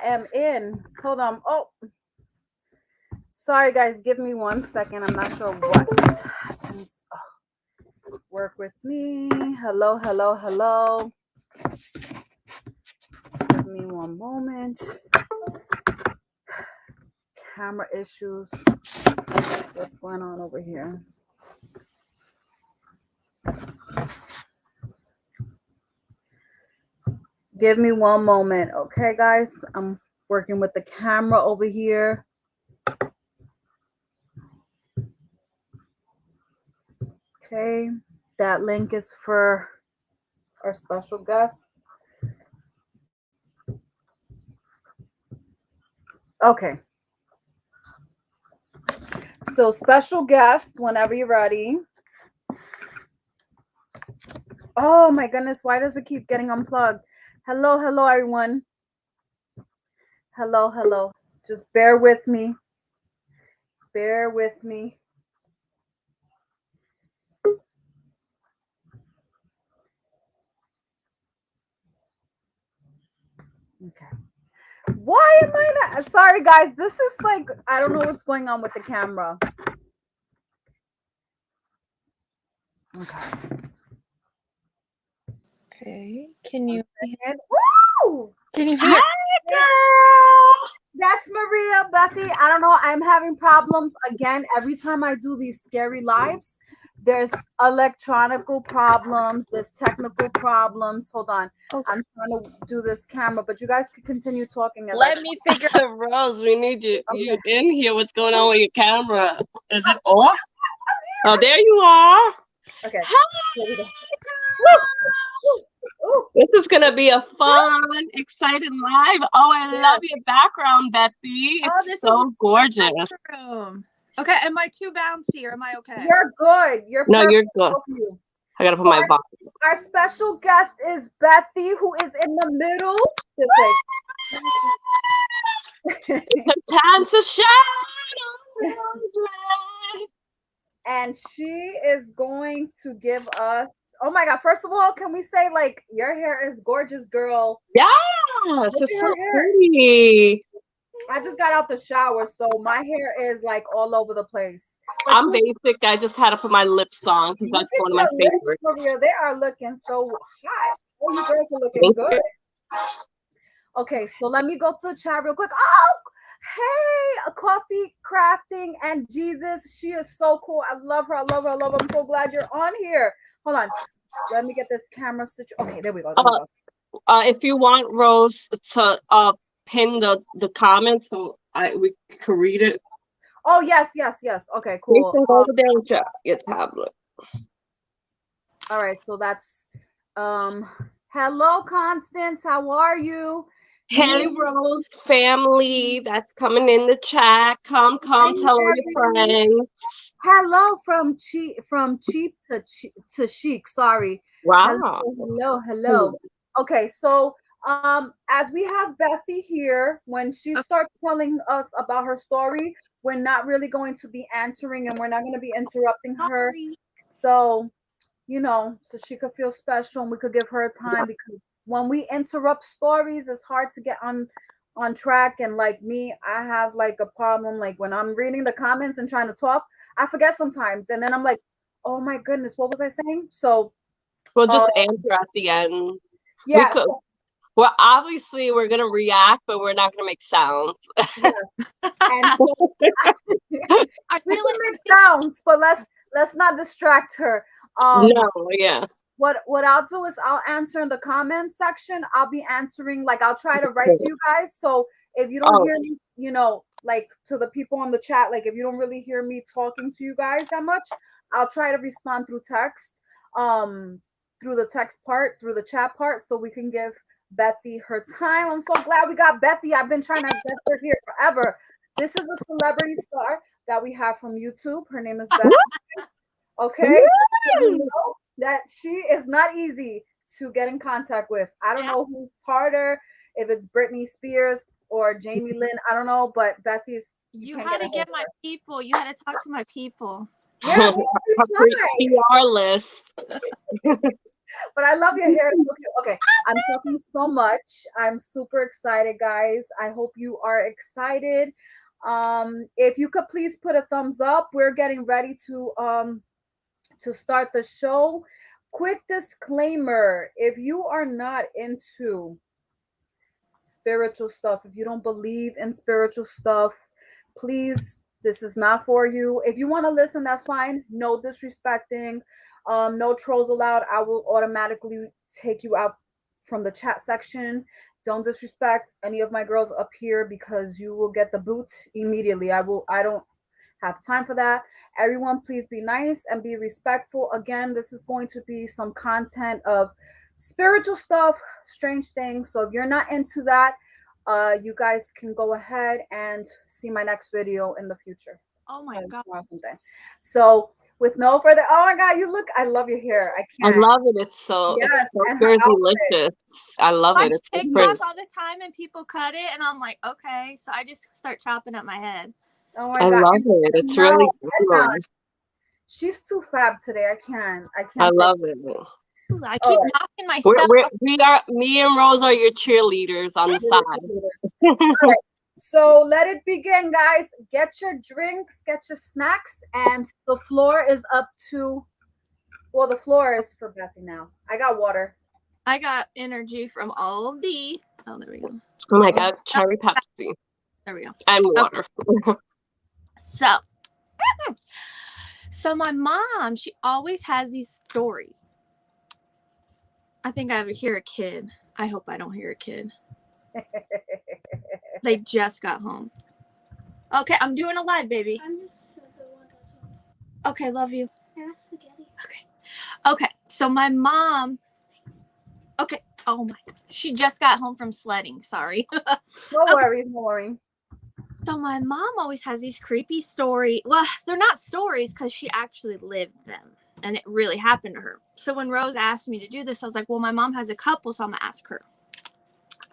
am in. Hold on. Oh, sorry, guys. Give me 1 second. I'm not sure what happens. Oh, work with me. Hello, hello, hello. Give me 1 moment. Camera issues. What's going on over here? Give me 1 moment. Okay, guys. I'm working with the camera over here. Okay. That link is for our special guest. Okay. So special guest, whenever you're ready. Oh my goodness, why does it keep getting unplugged? Hello, hello everyone. Hello, hello. Just bear with me. Bear with me. Okay. Why am I not? Sorry, guys. This is like, I don't know what's going on with the camera. Okay. Okay. Can you hear? Woo! Can you hear? Hi, girl. That's Maria, Bethy. I don't know. I'm having problems again. Every time I do these scary lives, there's electronical problems, there's technical problems. Hold on. Okay. I'm trying to do this camera, but you guys could continue talking. Let me figure the Rose. We need you in here. What's going on with your camera? Is it off? Oh, there you are. Okay. Hi. Ooh. This is gonna be a fun, exciting live. Oh, I love your background, Betsy. It's so gorgeous. Okay, am I too bouncy or am I okay? You're good. You're no, perfect. you're good. You. I gotta put my box. Our special guest is Bethy, who is in the middle. This way. Time to shine. And she is going to give us, oh my God, first of all, can we say, like, your hair is gorgeous, girl. Yes, it's so pretty. I just got out the shower, so my hair is like all over the place. But I'm basic. I just had to put my lips on because that's one of my favorites. Maria, they are looking so hot. Oh, you girls are looking good. Okay, so let me go to the chat real quick. Oh, hey, a coffee crafting and Jesus. She is so cool. I love her. I love her. I love her. I'm so glad you're on here. Hold on. Let me get this camera situated. Okay, there we go. If you want Rose to pin the comments so we can read it. Oh, yes. Okay, cool. You can go over there with your tablet. All right, so that's hello, Constance. How are you? Hey, Rose family that's coming in the chat. Come, tell all your friends. Hello from cheap to chic. Sorry. Wow. Hello. Okay, so as we have Bethy here, when she starts telling us about her story, we're not really going to be answering and we're not going to be interrupting her. So, so she could feel special and we could give her time, because when we interrupt stories, it's hard to get on track. And like me, I have like a problem. Like when I'm reading the comments and trying to talk, I forget sometimes. And then I'm like, oh my goodness, what was I saying? So we'll just answer at the end. Yeah. Well, obviously we're gonna react, but we're not gonna make sounds. Yes. And so, I feel like make sounds, but let's not distract her. No, yeah. What I'll do is I'll answer in the comment section. I'll be answering, like I'll try to write to you guys. So if you don't hear me, like to the people on the chat, like if you don't really hear me talking to you guys that much, I'll try to respond through text, through the text part, through the chat part, so we can give Bethy her time. I'm so glad we got Bethy. I've been trying to get her here forever. This is a celebrity star that we have from YouTube. Her name is Bethy. Okay. That she is not easy to get in contact with. I don't know who's harder, if it's Britney Spears or Jamie Lynn. I don't know, but Bethy's. You had to get my people. You had to talk to my people. Yeah, PR list. But I love your hair. It's so cute. Okay, I'm talking so much. I'm super excited, guys. I hope you are excited. If you could please put a thumbs up. We're getting ready to start the show. Quick disclaimer: if you are not into spiritual stuff, if you don't believe in spiritual stuff, please, this is not for you. If you want to listen, that's fine. No disrespecting, no trolls allowed. I will automatically take you out from the chat section. Don't disrespect any of my girls up here because you will get the boot immediately. I don't have time for that. Everyone, please be nice and be respectful. Again, this is going to be some content of spiritual stuff, strange things. So if you're not into that, you guys can go ahead and see my next video in the future. Oh my God. Or something. So with no further, oh my God, you look, I love your hair. I I can't. love it. It's so and very her outfit. delicious. I love it. Watch It's so TikTok pretty. all the time and people cut it, and I'm like, okay. So I just start chopping up my head. Oh my I God. love it. It's really glamorous. She's too fab today. I can't. I love it. Ooh, I keep right. knocking myself. Me and Rose are your cheerleaders on the side. All right. So let it begin, guys. Get your drinks, get your snacks, and the floor is up to, well, the floor is for Bethy now. I got water. I got energy from all the, oh, there we go. Oh my God, cherry Pepsi. There we go. And water. Okay. So my mom, she always has these stories. I think I hear a kid. I hope I don't hear a kid. They just got home. Okay, I'm doing a live, baby. Okay, love you. Okay, so my mom. Okay, oh my God. She just got home from sledding. Sorry. No worries, no worries. So my mom always has these creepy stories. Well, they're not stories because she actually lived them. And it really happened to her. So when Rose asked me to do this, I was like, well, my mom has a couple, so I'm going to ask her.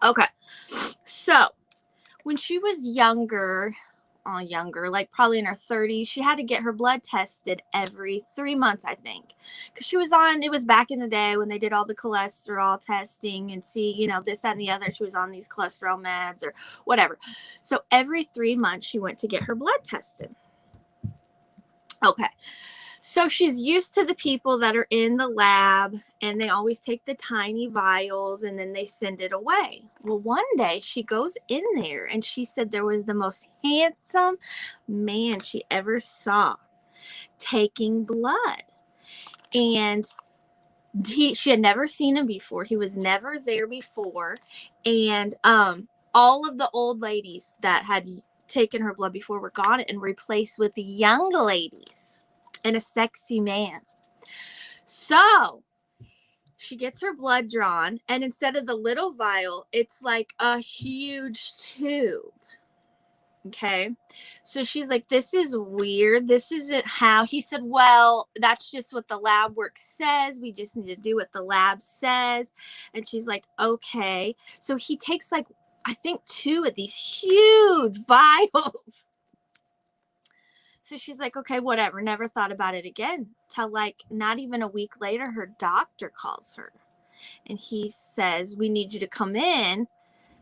Okay. So when she was younger, like probably in her 30s, she had to get her blood tested every 3 months, I think. Because she was on, it was back in the day when they did all the cholesterol testing and see, you know, this, that, and the other. She was on these cholesterol meds or whatever. So every 3 months, she went to get her blood tested. Okay. So she's used to the people that are in the lab, and they always take the tiny vials and then they send it away. Well, one day she goes in there and she said there was the most handsome man she ever saw taking blood. And she had never seen him before. He was never there before. And all of the old ladies that had taken her blood before were gone and replaced with the young ladies. And a sexy man. So she gets her blood drawn, and instead of the little vial, it's like a huge tube. Okay. So she's like, this is weird. This isn't how. He said, well, that's just what the lab work says. We just need to do what the lab says. And she's like, okay. So he takes like, I think 2 of these huge vials. So she's like, okay, whatever. Never thought about it again. Till like not even a week later, her doctor calls her. And he says, we need you to come in.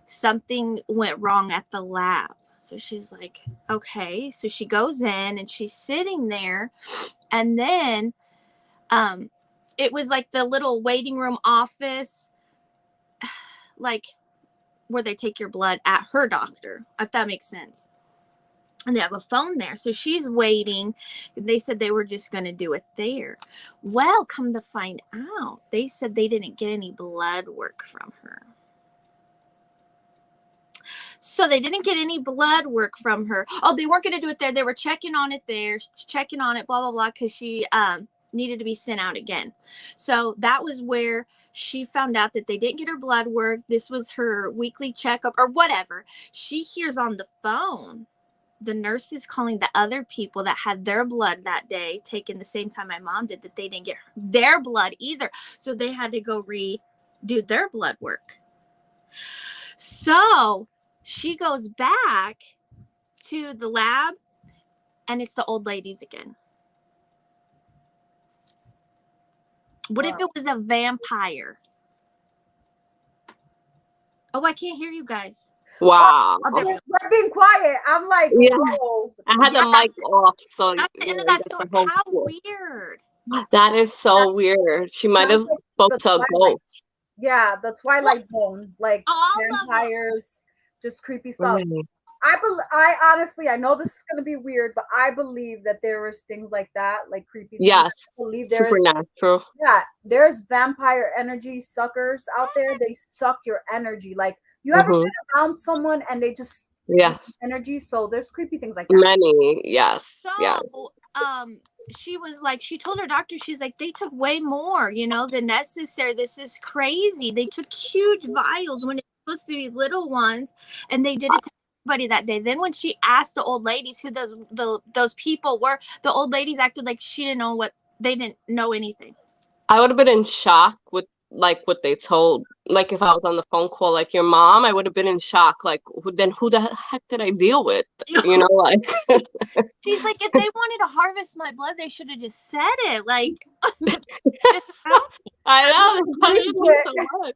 Something went wrong at the lab. So she's like, okay. So she goes in and she's sitting there. And then it was like the little waiting room office, like where they take your blood at her doctor, if that makes sense. And they have a phone there. So she's waiting. They said they were just going to do it there. Well, come to find out, they said they didn't get any blood work from her. So they didn't get any blood work from her. Oh, they weren't going to do it there. They were checking on it there, checking on it, blah, blah, blah, because she needed to be sent out again. So that was where she found out that they didn't get her blood work. This was her weekly checkup or whatever. She hears on the phone the nurses calling the other people that had their blood that day, taken the same time my mom did, that they didn't get their blood either. So they had to go redo their blood work. So she goes back to the lab and it's the old ladies again. What if it was a vampire? Oh, I can't hear you guys. Wow. We're being quiet. I'm like, Yeah. whoa. I had the mic off, so That's the end of you that got story. the whole How story. weird. That is so weird. She might have Sounds like spoke the to a Twilight. ghost. Yeah, the Twilight Zone, like All of them. vampires, just creepy stuff. Really? I honestly, I know this is gonna be weird, but I believe that there is things like that, like creepy things. Yes. I believe there's Supernatural. there's vampire energy suckers out there. They suck your energy. Like you ever Mm-hmm. been around someone and they just Yes. energy? So there's creepy things like that. Many. Yes. So, Yeah. she was like, she told her doctor, she's like, they took way more, than necessary. This is crazy. They took huge vials when it's supposed to be little ones, and they did it to everybody that day. Then when she asked the old ladies who those people were, the old ladies acted like they didn't know anything. I would have been in shock with like what they told. Like if I was on the phone call, like your mom, I would have been in shock. Like who the heck did I deal with? Like. She's like, if they wanted to harvest my blood, they should have just said it. Like, I know. So much.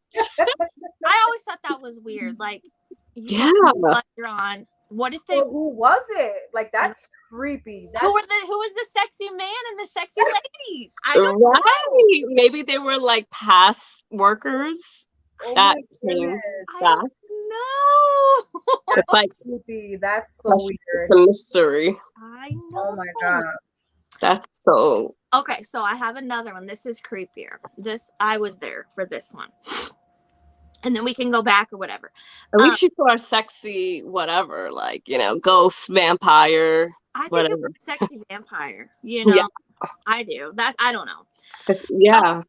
I always thought that was weird. Like, yeah, blood drawn. What if they? So who was it? Like that's creepy. Who was the sexy man and the sexy ladies? I don't know. Maybe they were like past workers. Oh that my came back. No, that's like creepy. That's so weird. It's a mystery. I know. Oh my god. That's so. Okay, so I have another one. This is creepier. I was there for this one. And then we can go back or whatever. At least she saw a sexy whatever, like, ghost, vampire, I think whatever. it was a sexy vampire, Yeah. I do. That I don't know. Yeah.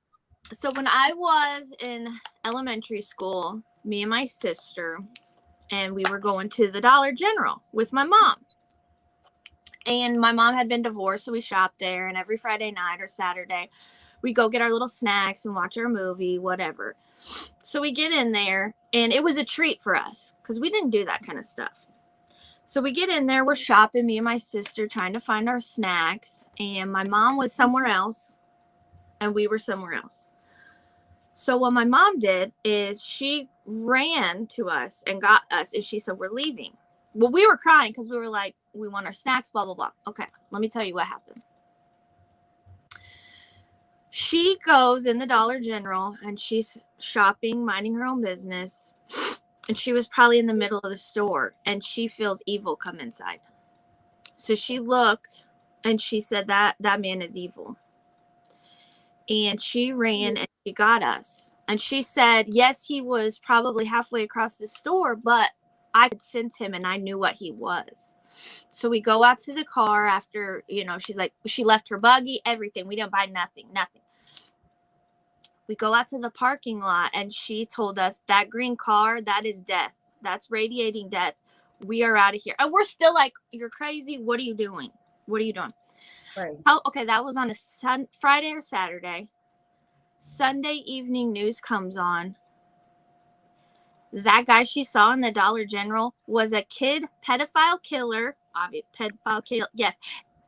So when I was in elementary school, me and my sister, and we were going to the Dollar General with my mom. And my mom had been divorced, so we shopped there. And every Friday night or Saturday, we go get our little snacks and watch our movie, whatever. So we get in there, and it was a treat for us because we didn't do that kind of stuff. So we get in there, we're shopping, me and my sister, trying to find our snacks. And my mom was somewhere else, and we were somewhere else. So what my mom did is she ran to us and got us, and she said, we're leaving. Well, we were crying because we were like, we want our snacks, blah, blah, blah. Okay, let me tell you what happened. She goes in the Dollar General, and she's shopping, minding her own business. And she was probably in the middle of the store, and she feels evil come inside. So she looked, and she said, that man is evil. And she ran, and she got us. And she said, yes, he was probably halfway across the store, but I could sense him, and I knew what he was. So we go out to the car after, she's like, she left her buggy, everything. We didn't buy nothing. We go out to the parking lot, and she told us that green car, that is death. That's radiating death. We are out of here. And we're still like, you're crazy. What are you doing? Right. Okay, that was on a Friday or Saturday. Sunday evening news comes on. That guy she saw in the Dollar General was a kid pedophile killer. Yes.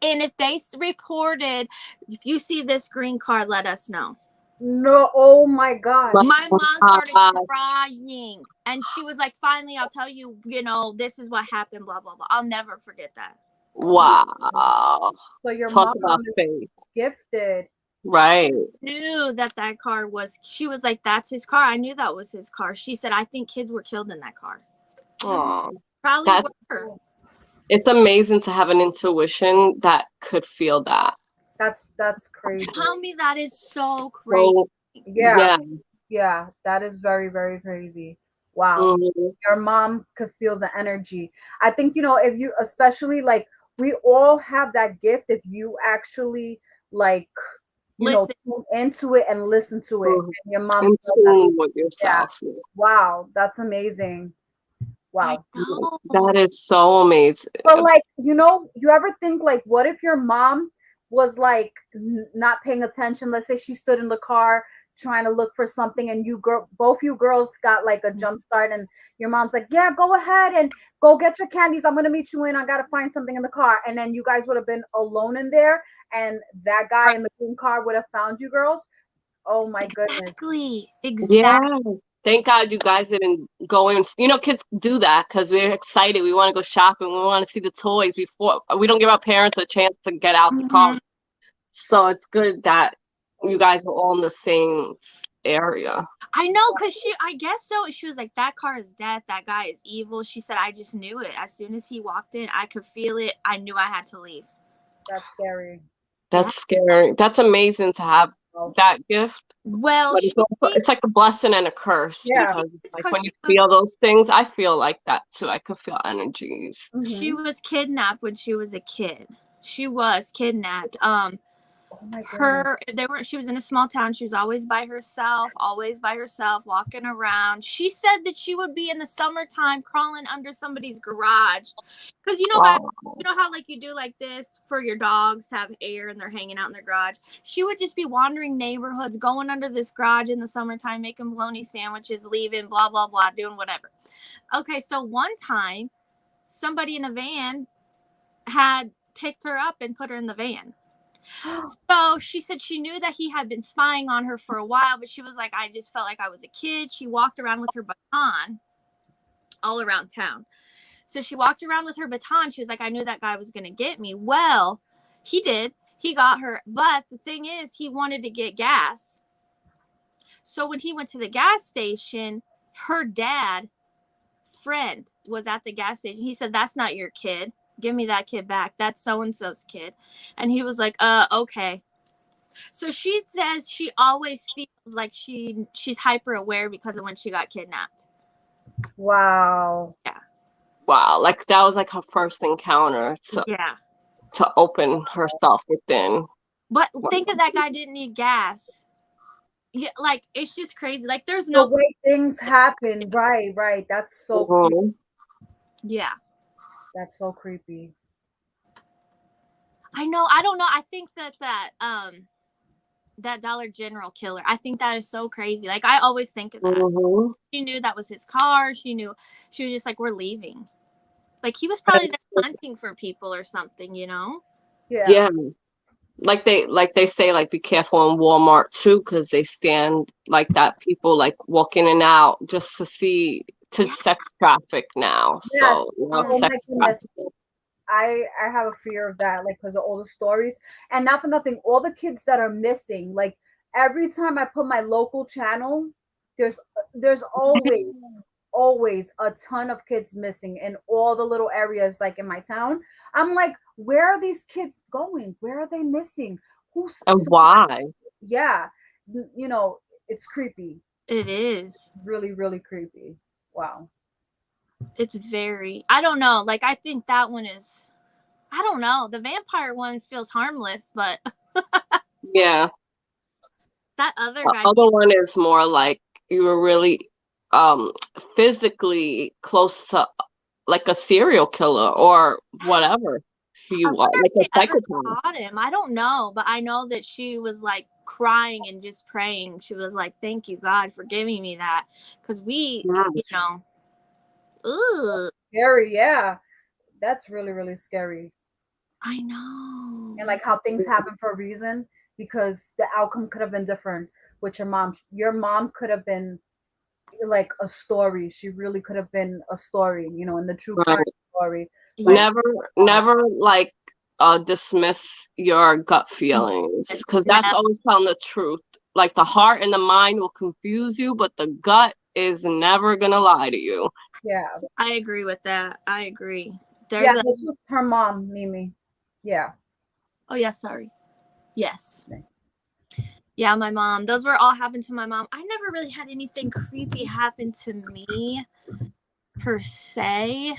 And if they reported, if you see this green card, let us know. No, oh my god. My mom started crying, and she was like, finally, I'll tell you, this is what happened, blah, blah, blah. I'll never forget that. Wow. So your Talk mom about is faith. gifted. Right. She knew that car was, she was like, that's his car. I knew that was his car. She said, I think kids were killed in that car. Aww. Probably were. It's amazing to have an intuition that could feel that. That's crazy. Tell me that is so crazy. So, yeah, that is very, very crazy. Wow. Mm-hmm. So your mom could feel the energy. I think, if you, especially like we all have that gift, if you actually like, tune into it and listen to it. Mm-hmm. And your mom in tune with yourself. Yeah. Wow, that's amazing. Wow. That is so amazing. But like, you ever think like, what if your mom was like not paying attention? Let's say she stood in the car trying to look for something, and both you girls got like a jump start, and your mom's like, yeah, go ahead and go get your candies. I'm gonna meet you in. I gotta find something in the car. And then you guys would have been alone in there, and that guy in the green car would have found you girls. Oh my goodness. Exactly. Yeah. Exactly. Thank God you guys didn't go in. You know, kids do that because we're excited. We want to go shopping. We want to see the toys before. We don't give our parents a chance to get out the car. So it's good that you guys were all in the same area. I know, because I guess so. She was like, that car is death. That guy is evil. She said, I just knew it. As soon as he walked in, I could feel it. I knew I had to leave. That's scary. That's scary. That's amazing to have that gift. Well, But it's like a blessing and a curse. Yeah. Because like when you feel those things, I feel like that too. I could feel energies. She was kidnapped when she was a kid. She was kidnapped. Oh my goodness. She was in a small town. She was always by herself, walking around. She said that she would be in the summertime crawling under somebody's garage. Because you know how like you do like this for your dogs to have air and they're hanging out in their garage. She would just be wandering neighborhoods, going under this garage in the summertime, making bologna sandwiches, leaving, blah, blah, blah, doing whatever. Okay, so one time somebody in a van had picked her up and put her in the van. So she said she knew that he had been spying on her for a while, but she was like, I just felt like I was a kid. She walked around with her baton all around town. So she walked around with her baton. She was like, I knew that guy was going to get me. Well, he did. He got her. But the thing is, he wanted to get gas. So when he went to the gas station, her dad friend was at the gas station. He said, that's not your kid. Give me that kid back. That's so-and-so's kid. And he was like, okay. So she says she always feels like she's hyper aware because of when she got kidnapped. Wow. Yeah. Wow. Like that was like her first encounter to open herself within. But think of that guy didn't need gas. Yeah, like it's just crazy. Like there's no the way things happen. Right. That's so creepy. Yeah. That's so creepy. I know. I don't know. I think that Dollar General killer, I think that is so crazy. Like I always think of that. She knew that was his car. She was just like, we're leaving. Like he was probably just hunting for people or something, you know? Yeah. Like they say, like be careful in Walmart too, because they stand like that. People like walk in and out just to sex traffic now. Yes. So sex trafficking. I have a fear of that, like because of all the stories, and not for nothing, all the kids that are missing. Like every time I put my local channel, there's always a ton of kids missing in all the little areas, like in my town. I'm like, where are these kids going? Where are they missing? And why? Yeah, you know, it's creepy. It is really, really creepy. Wow. It's I don't know. Like, I think that one is, I don't know. The vampire one feels harmless, but yeah. That other guy. The other one is more like you were really physically close to like a serial killer or whatever he was, like a psychopath. Caught him. I don't know, but I know that she was like crying and just praying. She was like, "Thank you, God, for giving me that," because you know, scary. Yeah, that's really, really scary. I know. And like how things happen for a reason, because the outcome could have been different with your mom. Your mom could have been like a story. She really could have been a story, you know, in the true crime story. Like, never like dismiss your gut feelings, because that's always telling the truth. Like the heart and the mind will confuse you, but the gut is never gonna lie to you. Yeah, I agree with that. I agree. This was her mom, Mimi. Yeah. Oh yeah, sorry. Yes. Yeah, my mom. Those were all happened to my mom. I never really had anything creepy happen to me, per se.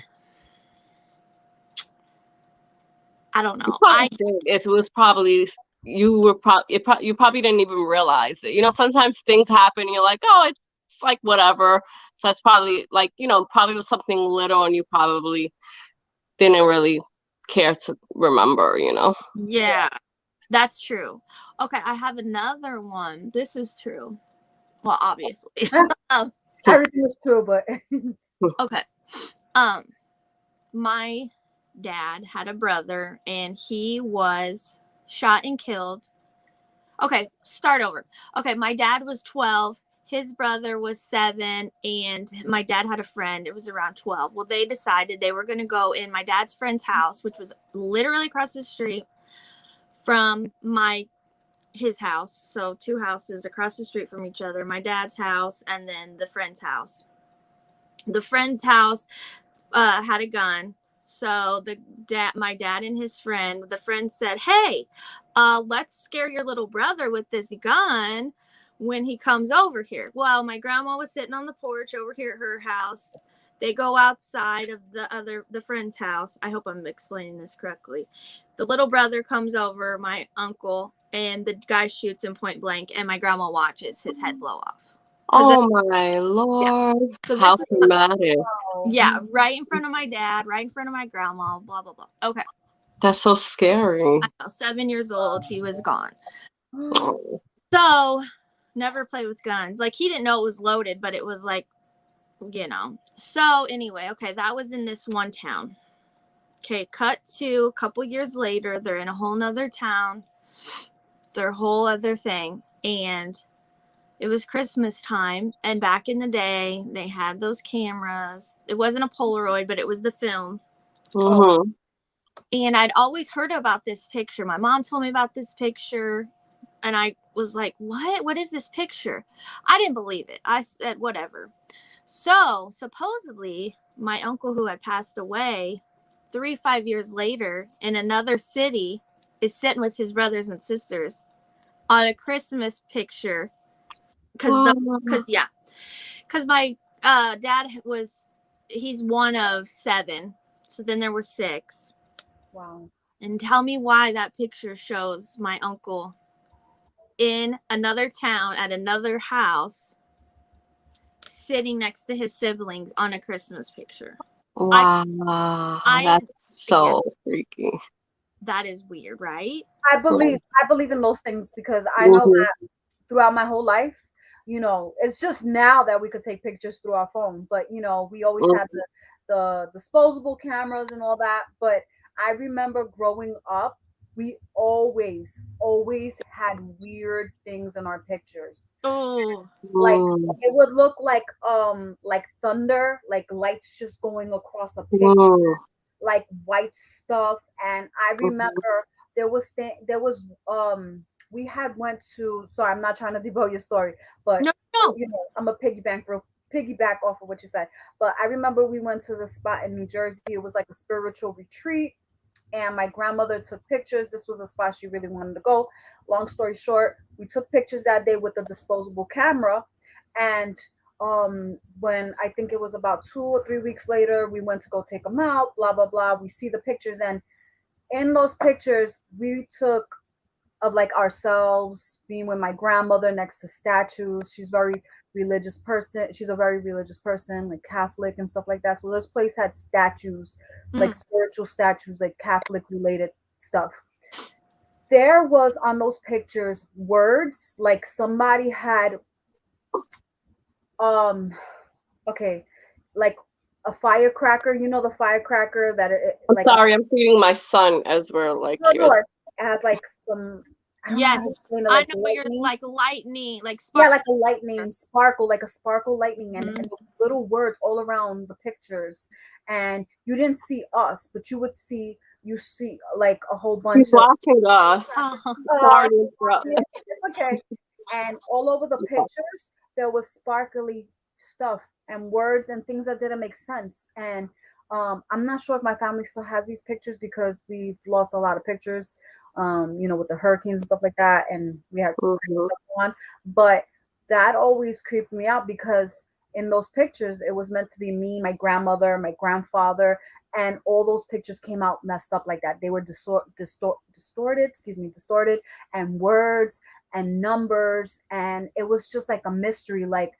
I don't know. It was probably you probably didn't even realize it. You know, sometimes things happen and you're like, oh, it's like whatever. So it's probably like, you know, probably was something little and you probably didn't really care to remember, you know? Yeah, that's true. Okay, I have another one. This is true. Well, obviously. Everything is true, but okay. My dad had a brother and he was shot and killed Okay, start over. Okay, my dad was 12. His brother was 7, and my dad had a friend. It was around 12. Well, they decided they were going to go in my dad's friend's house, which was literally across the street from his house. So 2 houses across the street from each other, my dad's house and then the friend's house. The friend's house had a gun. So my dad and his friend, the friend said, "Hey, let's scare your little brother with this gun when he comes over here." Well, my grandma was sitting on the porch over here at her house. They go outside of the friend's house. I hope I'm explaining this correctly. The little brother comes over, my uncle, and the guy shoots him point blank, and my grandma watches his head blow off. Oh my Lord. Yeah. So How this traumatic. yeah, right in front of my dad, right in front of my grandma, blah, blah, blah. Okay. That's so scary. I know, 7 years old, he was gone. Oh. So, never play with guns. Like, he didn't know it was loaded, but it was like, you know. So, anyway, okay, that was in this one town. Okay, cut to a couple years later, they're in a whole nother town, their whole other thing, and it was Christmas time, and back in the day, they had those cameras. It wasn't a Polaroid, but it was the film. Mm-hmm. And I'd always heard about this picture. My mom told me about this picture, and I was like, what? What is this picture? I didn't believe it. I said, whatever. So, supposedly, my uncle who had passed away 5 years later in another city is sitting with his brothers and sisters on a Christmas picture. Because my dad he's one of 7. So then there were 6. Wow. And tell me why that picture shows my uncle in another town at another house sitting next to his siblings on a Christmas picture. Wow. That's so freaky. That is weird, right? I believe in those things because I know that throughout my whole life, you know, it's just now that we could take pictures through our phone, but you know, we always had the disposable cameras and all that. But I remember growing up, we always had weird things in our pictures. Oh, Like it would look like thunder, like lights just going across a picture, like white stuff. And I remember there was we had went to, so I'm not trying to debug your story, but no. you know, I'm a piggyback off of what you said. But I remember we went to the spot in New Jersey. It was like a spiritual retreat, and my grandmother took pictures. This was a spot she really wanted to go. Long story short, we took pictures that day with the disposable camera, and when I think it was about 2 or 3 weeks later, we went to go take them out, blah blah blah. We see the pictures, and in those pictures we took of like ourselves being with my grandmother next to statues. She's a very religious person, like Catholic and stuff like that. So this place had statues, like spiritual statues, like Catholic related stuff. There was on those pictures words like somebody had okay, like a firecracker, you know, the firecracker that I'm sorry, I'm feeding my son as we're like no, it has like some, yes, I know what you're like, lightning, like sparkle. Yeah, like a lightning sparkle, like a sparkle lightning, and little words all around the pictures. And you didn't see us, but you see like a whole bunch He's watching us. Sorry to interrupt. Okay. And all over the pictures there was sparkly stuff and words and things that didn't make sense. And I'm not sure if my family still has these pictures because we've lost a lot of pictures, you know, with the hurricanes and stuff like that, and we had stuff on. But that always creeped me out because in those pictures it was meant to be me, my grandmother, my grandfather, and all those pictures came out messed up like that. They were distorted, and words and numbers, and it was just like a mystery. Like,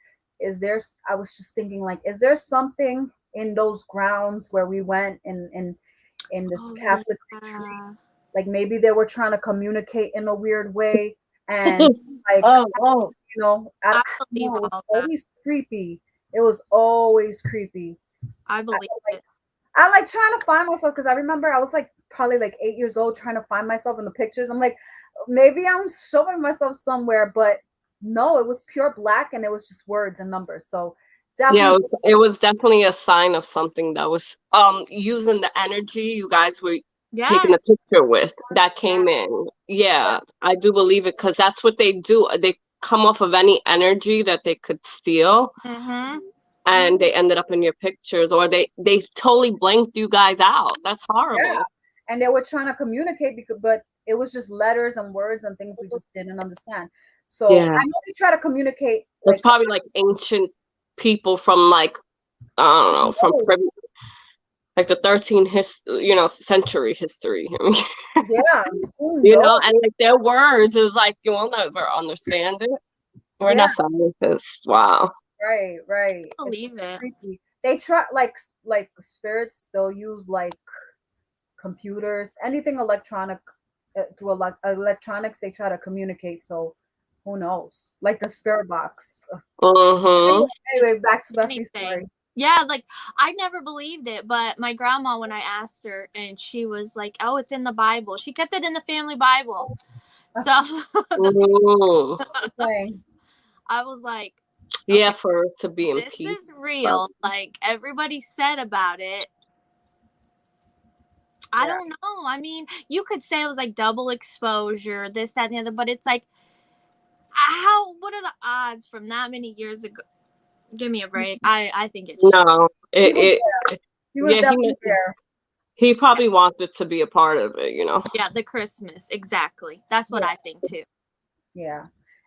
I was just thinking, like, is there something in those grounds where we went in this Catholic retreat? Like maybe they were trying to communicate in a weird way, and like you know, it was always creepy. It was always creepy. I believe it. I'm like trying to find myself because I remember I was like probably like 8 years old trying to find myself in the pictures. I'm like maybe I'm showing myself somewhere, but no, it was pure black and it was just words and numbers. So Yeah, definitely, it was definitely a sign of something that was using the energy you guys were taking a Yes. picture with that came in. Yeah, I do believe it because that's what they do. They come off of any energy that they could steal, Mm-hmm. and they ended up in your pictures, or they totally blanked you guys out. That's yeah. horrible. And they were trying to communicate because, but it was just letters and words and things we just didn't understand. So Yeah, I know they try to communicate it's like, probably like ancient people from like I don't know from oh, like the 13th century history. yeah, who You knows? know, and like their words is like you will never understand it. We're Yeah, not scientists. Wow. right, right. Believe It's it. creepy. They try like spirits. They'll use like computers, anything electronic through electronics. They try to communicate. So who knows? Like the spirit box. Mm-hmm. Anyway, back to Buffy's Anything. story. Yeah, like I never believed it, but my grandma, when I asked her, and she was like, "Oh, it's in the Bible." She kept it in the family Bible. So Mm-hmm. Playing. I was like, Yeah, "Okay, for it to be in this peace. is real." Like everybody said about it. I Yeah. don't know. I mean, you could say it was like double exposure, this, that, and the other, but it's like, what are the odds from that many years ago? Give me a break. I think it's true. No, He was it there. He was yeah, definitely there. he probably wanted to be a part of it, you know. Yeah, the Christmas. Exactly. That's what Yeah. I think too. Yeah.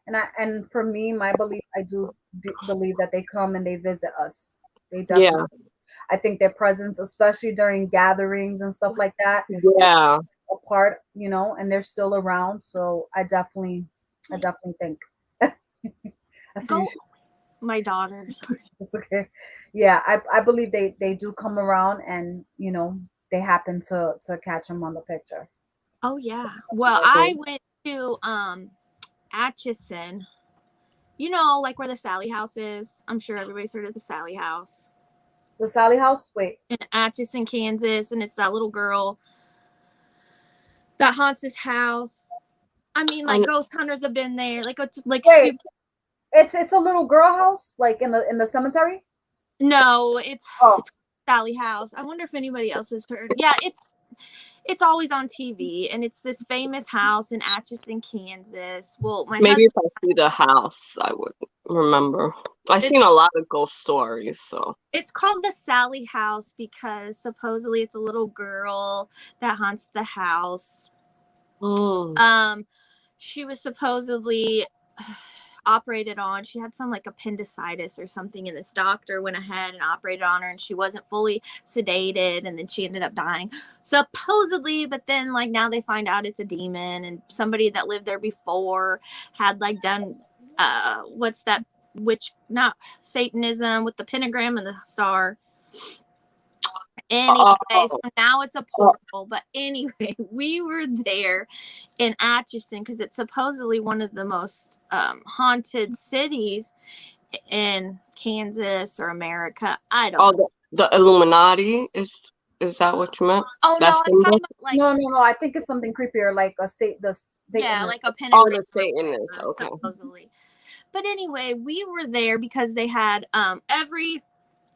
And for me, my belief, I do believe that they come and they visit us. They definitely. Yeah, I think their presence, especially during gatherings and stuff like that, is yeah. a part, and they're still around. So I definitely think. I see you. Go, my daughter. Sorry. It's okay. Yeah, I believe they do come around, and they happen to catch him on the picture. Oh yeah. Well, I went to Atchison. You know, like where the Sally House is. I'm sure everybody's heard of the Sally House The Sally House. Wait. in Atchison, Kansas, and it's that little girl that haunts this house. I mean, like And ghost hunters have been there. Like it's like Wait. super. It's a little girl house, like in the cemetery. No, Oh, it's Sally House. I wonder if anybody else has heard. Yeah, it's always on TV, and it's this famous house in Atchison, Kansas. Well, my maybe husband. if I see the house, I would remember. I've It's seen a lot of ghost stories, so. it's called the Sally House because supposedly it's a little girl that haunts the house. Mm. She was supposedly operated on. She had some like appendicitis or something, and this doctor went ahead and operated on her, and she wasn't fully sedated, and then she ended up dying supposedly. But then like now they find out it's a demon, and somebody that lived there before had like done what's that, which not Satanism with the pentagram and the star. Anyway, so Oh, now it's a portal. But anyway, we were there in Atchison because it's supposedly one of the most haunted cities in Kansas or America. I don't oh, know. the Illuminati is that what you meant? Oh no, That's I'm talking symbol? about like, no. I think it's something creepier, like the yeah, Satanist. like a Oh, pentagram the Satanists. Okay. supposedly. But anyway, we were there because they had every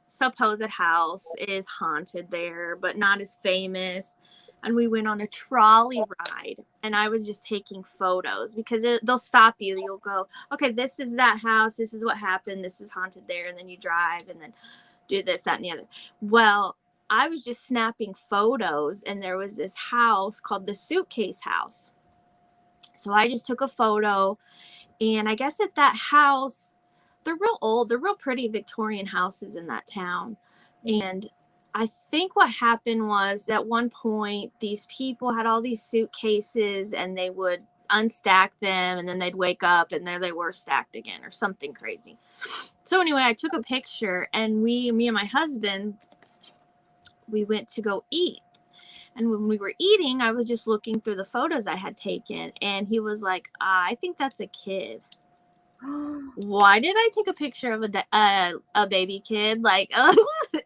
supposed house is haunted there, but not as famous. And we went on a trolley ride, and I was just taking photos because they'll stop you. You'll go, okay, this is that house. This is what happened. This is haunted there. And then you drive and then do this, that, and the other. Well, I was just snapping photos, and there was this house called the Suitcase House. So I just took a photo, and I guess at that house, they're real old. They're real pretty Victorian houses in that town. And I think what happened was at one point, these people had all these suitcases and they would unstack them, and then they'd wake up and there they were stacked again or something crazy. So anyway, I took a picture, and me and my husband, we went to go eat. And when we were eating, I was just looking through the photos I had taken, and he was like, I think that's a kid. Why did I take a picture of a baby kid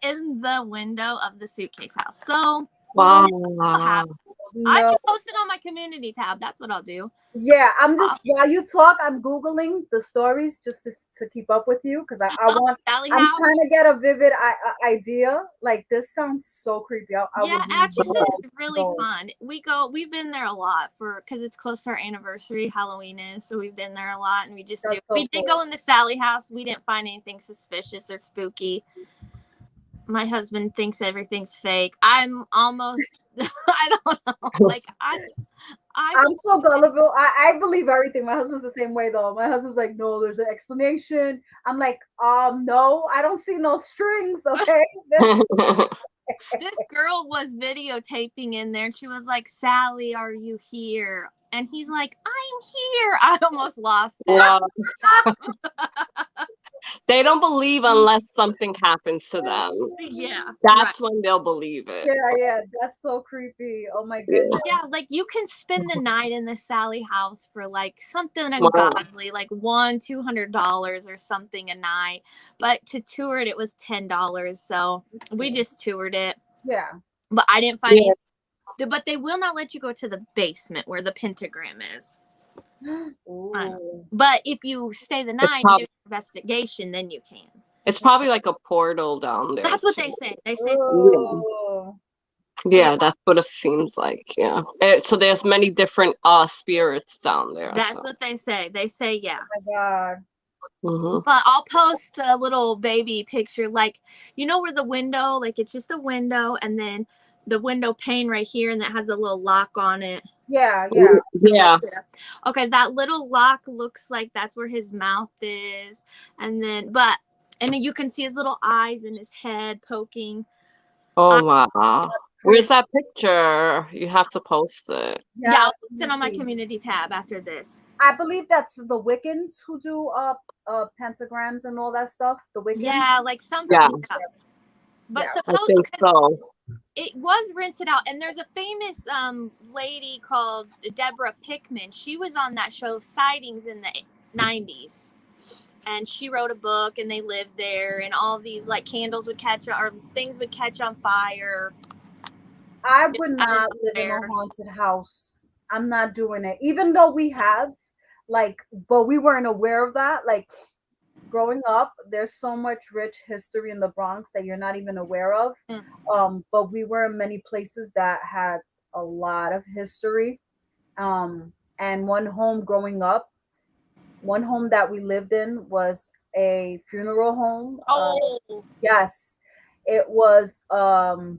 in the window of the Suitcase House? So Wow. I No. should post it on my community tab. That's what I'll do. Yeah, I'm just while you talk, I'm googling the stories just to keep up with you because I want. Sally I'm House. trying to get a vivid idea. Like this sounds so creepy. I Yeah, would Atchison love is really to go. fun. We've been there a lot because it's close to our anniversary. Halloween is, so we've been there a lot, and we just That's do. so We did cool. go in the Sally House. We didn't find anything suspicious or spooky. My husband thinks everything's fake. I'm almost. I don't know. Like I'm so gullible. I believe everything. My husband's the same way though. My husband's like, no, there's an explanation. I'm like, no, I don't see no strings. Okay. This girl was videotaping in there and she was like, Sally, are you here? And he's like, I'm here. I almost lost it. They don't believe unless something happens to them. Yeah. That's when they'll believe it. Yeah, that's so creepy. Oh my goodness. Yeah, like you can spend the night in the Sally House for like something ungodly, like $200 or something a night. But to tour it, it was $10. So we just toured it. Yeah. But I didn't find it. But they will not let you go to the basement where the pentagram is. But if you stay the night and do an investigation, then you can. It's probably like a portal down there. That's what they say. They say. Yeah, that's what it seems like. Yeah. So there's many different spirits down there. That's what they say. They say, yeah. Oh my God. Mm-hmm. But I'll post the little baby picture, like, you know where the window, like it's just a window and then the window pane right here and that has a little lock on it. Yeah. Okay, that little lock looks like that's where his mouth is. And then you can see his little eyes and his head poking. Oh, wow. Where's that picture? You have to post it. Yeah, I'll post it on my community tab after this. I believe that's the Wiccans who do pentagrams and all that stuff. The Wiccans. Yeah, like some. Yeah. But suppose so. It was rented out, and there's a famous lady called Deborah Pickman. She was on that show Sightings in the 90s, and she wrote a book, and they lived there, and all these like candles would catch or things would catch on fire. I would not live in a haunted house. I'm not doing it, even though we have but we weren't aware of that. Like growing up, there's so much rich history in the Bronx that you're not even aware of. But we were in many places that had a lot of history. And one home that we lived in was a funeral home. Yes, it was. Oh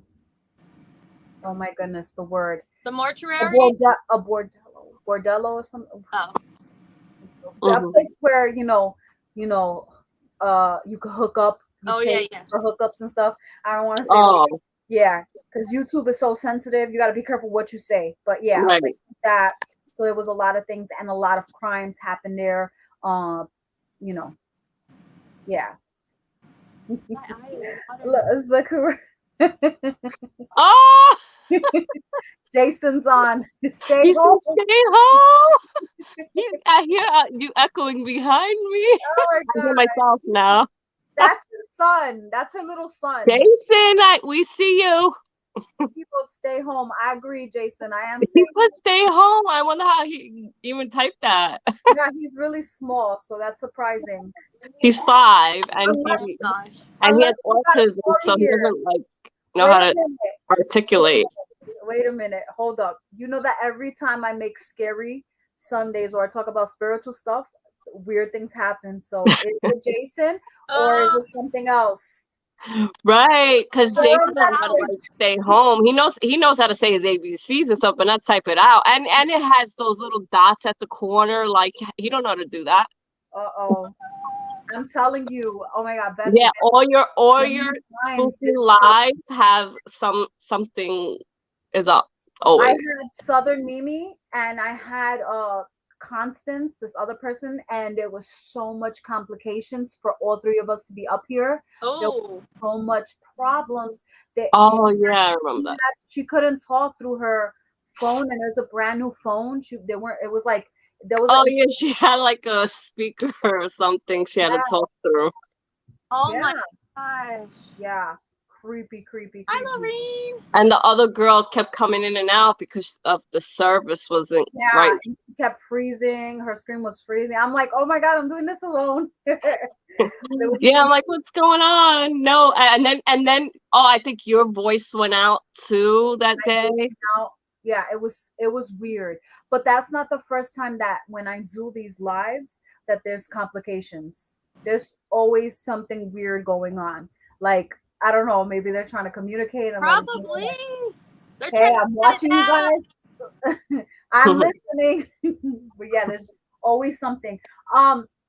my goodness, the word. The mortuary. A bordello or something. Oh. That place where you could hook up. For hookups and stuff. I don't want to say. Yeah, because YouTube is so sensitive. You got to be careful what you say. But yeah, right. Like that. So there was a lot of things and a lot of crimes happened there. Yeah. Look who. Oh. Jason's on. Stay home. Stay home. I hear you echoing behind me. Oh my God. I hear myself now. That's her son. That's her little son. Jason, we see you. People stay home. I agree, Jason. I am. People stay home. I wonder how he even typed that. Yeah, he's really small, so that's surprising. He's 5, and he has autism, so he doesn't know how to articulate. Wait a minute. Hold up. You know that every time I make scary Sundays or I talk about spiritual stuff, weird things happen. So is it Jason or is it something else? Right, because Jason doesn't know how to stay home. He knows how to say his ABCs and stuff, but not type it out. And it has those little dots at the corner. Like he don't know how to do that. I'm telling you. Oh my God, Beth. Yeah, all your spooky lives have something is up always. I had Southern Mimi and I had Constance, this other person, and there was so much complications for all 3 of us to be up here. There was so much problems that I remember that. She couldn't talk through her phone, and there's a brand new phone. She had like a speaker or something she had to talk through. Oh my gosh. Yeah. creepy. Hi, Lorraine. And the other girl kept coming in and out because of the service wasn't right. And she kept freezing. Her screen was freezing. I'm like, oh my God, I'm doing this alone. Yeah, I'm like, what's going on? No, and then oh, I think your voice went out too that day. Yeah, it was weird. But that's not the first time that when I do these lives that there's complications. There's always something weird going on. Like, I don't know, maybe they're trying to communicate and Probably. Like, hey, I'm watching you guys. I'm listening. But yeah, there's always something.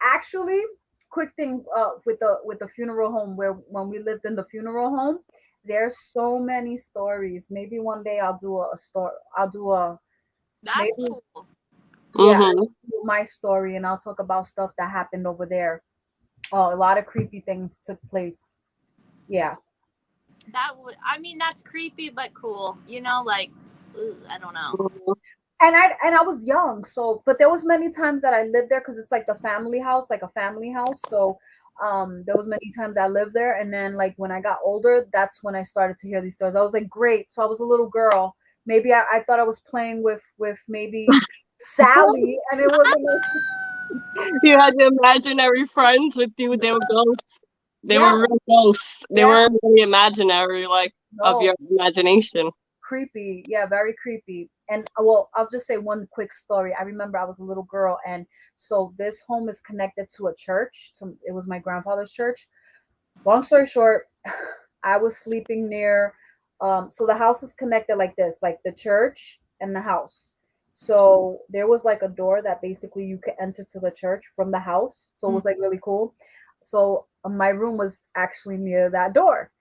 Actually, quick thing with the funeral home, where when we lived in the funeral home, there's so many stories. Maybe one day I'll do a story. I'll do a That's cool. Yeah, my story, and I'll talk about stuff that happened over there. Oh, a lot of creepy things took place. Yeah. I mean, that's creepy but cool. You know, like, I don't know. And I was young, so but there was many times that I lived there because it's like the family house, like a family house. So there was many times I lived there, and then like when I got older, that's when I started to hear these stories. I was like, great. So I was a little girl. Maybe I thought I was playing with maybe Sally, and it wasn't like you had the imaginary friends with you. They were ghosts. They were real ghosts. They weren't really imaginary, like of your imagination. Creepy. Yeah, very creepy. And well, I'll just say one quick story. I remember I was a little girl, and so this home is connected to a church. So it was my grandfather's church. Long story short, I was sleeping near so the house is connected like this, like the church and the house. So there was like a door that basically you could enter to the church from the house. So it was like really cool. So my room was actually near that door.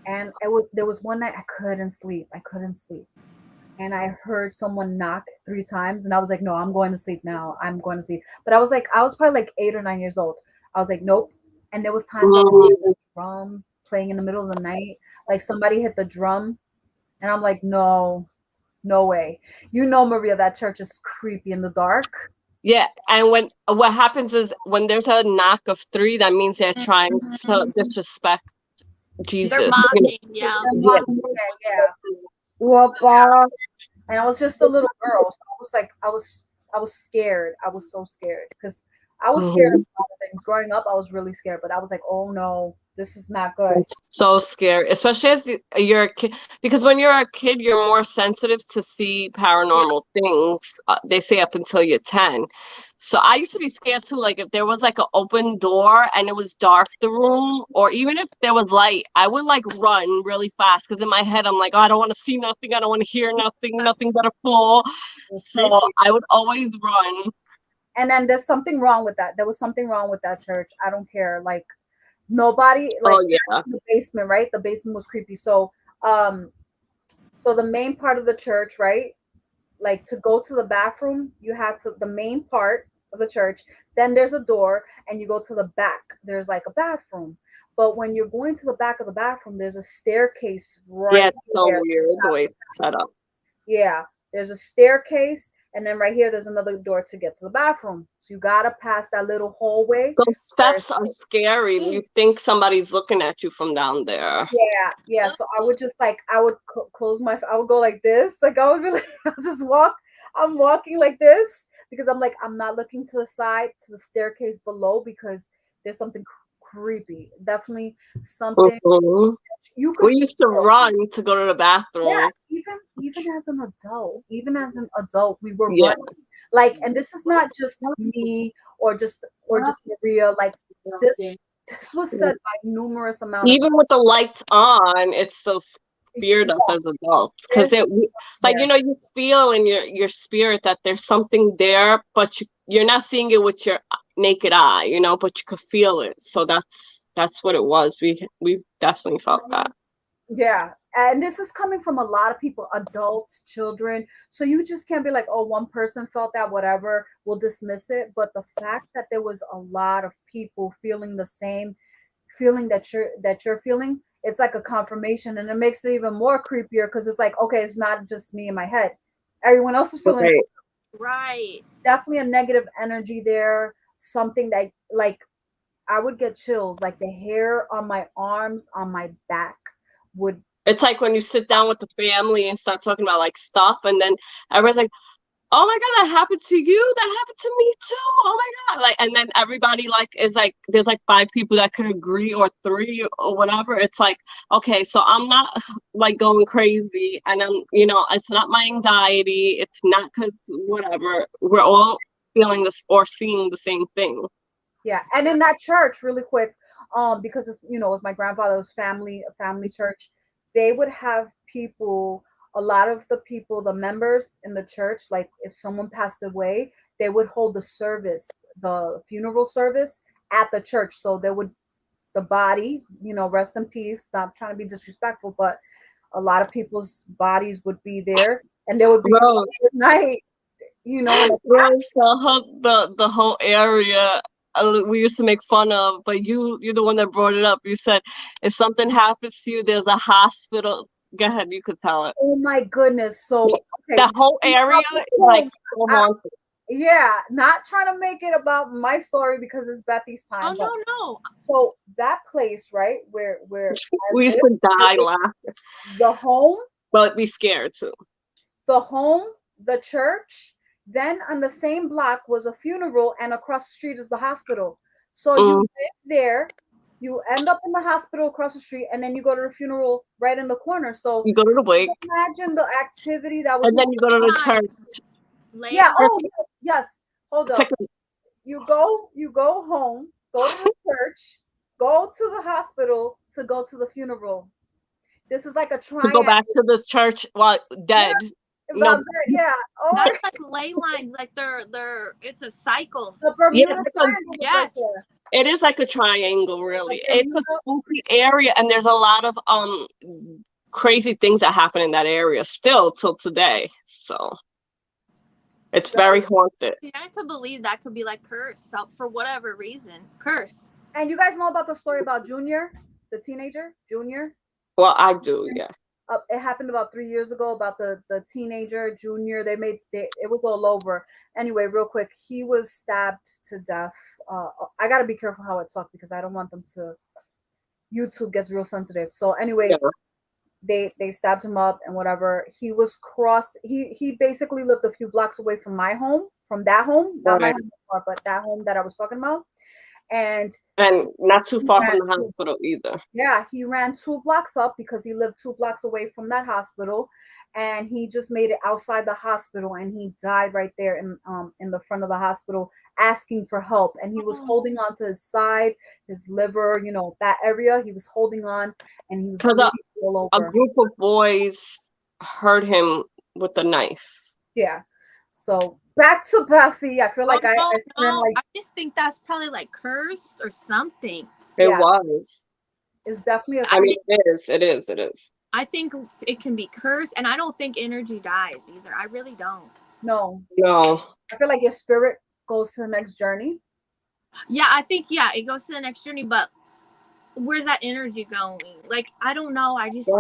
And there was one night I couldn't sleep. And I heard someone knock 3 times, and I was like, no, I'm going to sleep now. I'm going to sleep. But I was probably like 8 or 9 years old. I was like, nope. And there was times I would hear the drum playing in the middle of the night, like somebody hit the drum, and I'm like, no way. You know, Maria, that church is creepy in the dark. Yeah, and what happens is when there's a knock of 3, that means they're trying to disrespect Jesus. They're mocking, yeah. And I was just a little girl, so I was like, I was scared. I was so scared because I was scared of a lot of things. Growing up, I was really scared, but I was like, oh no, this is not good. It's so scary, especially as you're a kid, because when you're a kid, you're more sensitive to see paranormal things. They say up until you're 10. So I used to be scared too. Like if there was like an open door and it was dark, the room, or even if there was light, I would like run really fast because in my head I'm like, oh, I don't want to see nothing, I don't want to hear nothing but a fall. So I would always run. And then there's something wrong with that. There was something wrong with that church. I don't care. Like nobody, like the basement, right? The basement was creepy. So so the main part of the church, right? Like to go to the bathroom, you had to the main part of the church, then there's a door, and you go to the back. There's like a bathroom. But when you're going to the back of the bathroom, there's a staircase right it's so weird the way it's set up. Yeah, there's a staircase, and then right here there's another door to get to the bathroom. So you gotta pass that little hallway. Those steps are scary. You think somebody's looking at you from down there. Yeah. So I would just like I would close my. I would go like this. Like I would be like, I'll just walk. I'm walking like this because I'm like I'm not looking to the side to the staircase below because there's something creepy. Definitely something. We used to run to go to the bathroom. Yeah, even as an adult, we were running. Like, and this is not just me or just Maria. Like this was said by numerous amounts. Even with the lights on, it still feared us as adults because you feel in your spirit that there's something there, but you're not seeing it with your naked eye, but you could feel it. So that's what it was. We definitely felt that. Yeah. And this is coming from a lot of people, adults, children. So you just can't be like, oh, one person felt that, whatever, we'll dismiss it. But the fact that there was a lot of people feeling the same feeling that you're feeling, it's like a confirmation, and it makes it even more creepier because it's like, okay, it's not just me in my head. Everyone else is feeling it. Right. Definitely a negative energy there. Something that like I would get chills. Like the hair on my arms, on my back would. It's like when you sit down with the family and start talking about like stuff, and then everyone's like, "Oh my God, that happened to you? That happened to me too. Oh my God!" Like, and then everybody like is like, there's like 5 people that could agree, or 3, or whatever. It's like, okay, so I'm not like going crazy, and it's not my anxiety. It's not because whatever. We're all feeling this or seeing the same thing. Yeah, and in that church, really quick, because it's, it was my grandfather's a family church. They would have people, a lot of the people, the members in the church, like if someone passed away, they would hold the funeral service at the church. So there would the body, rest in peace. Not trying to be disrespectful, but a lot of people's bodies would be there, and there would be Rose, night, in a Rose, the whole area we used to make fun of, but you're the one that brought it up. You said if something happens to you, there's a hospital. Go ahead, you could tell it. Oh my goodness! So okay, the whole area is like so haunted. Yeah, not trying to make it about my story because it's Bethy's time. Oh no. So that place, right, where we used to die laughing. The home, but be scared too. The home, the church. Then on the same block was a funeral, and across the street is the hospital. So you live there, you end up in the hospital across the street, and then you go to the funeral right in the corner. So you go to the wake. Imagine the activity that was. And then you go to the church. Yeah. Oh yes. Hold up. You go home, go to the church, go to the hospital to go to the funeral. This is like a triangle. To go back to the church while dead. Yeah. That's like ley lines, like they're it's a cycle. Yes. It is like a triangle, really. It's a spooky area, and there's a lot of crazy things that happen in that area still till today. So it's very haunted. Yeah, I could believe that could be like cursed for whatever reason. Cursed. And you guys know about the story about Junior, the teenager, Junior? Well, I do, yeah. It happened about 3 years ago about the teenager Junior. It was all over. Anyway, real quick, he was stabbed to death. I gotta be careful how I talk because I don't want them to. YouTube gets real sensitive. So anyway, they stabbed him up and whatever. He was He basically lived a few blocks away from my home, from that home, not my home, but that home that I was talking about. And not too far from the hospital either. Yeah, he ran 2 blocks up because he lived 2 blocks away from that hospital, and he just made it outside the hospital, and he died right there in the front of the hospital, asking for help. And he was holding on to his side, his liver, that area. He was holding on, and he was because a group of boys hurt him with a knife. Yeah. So back to Bethy. I feel like I just think that's probably like cursed or something. It was. It's definitely it is. I think it can be cursed, and I don't think energy dies either. I really don't. No. I feel like your spirit goes to the next journey. Yeah, I think it goes to the next journey, but where's that energy going? Like, I don't know. I just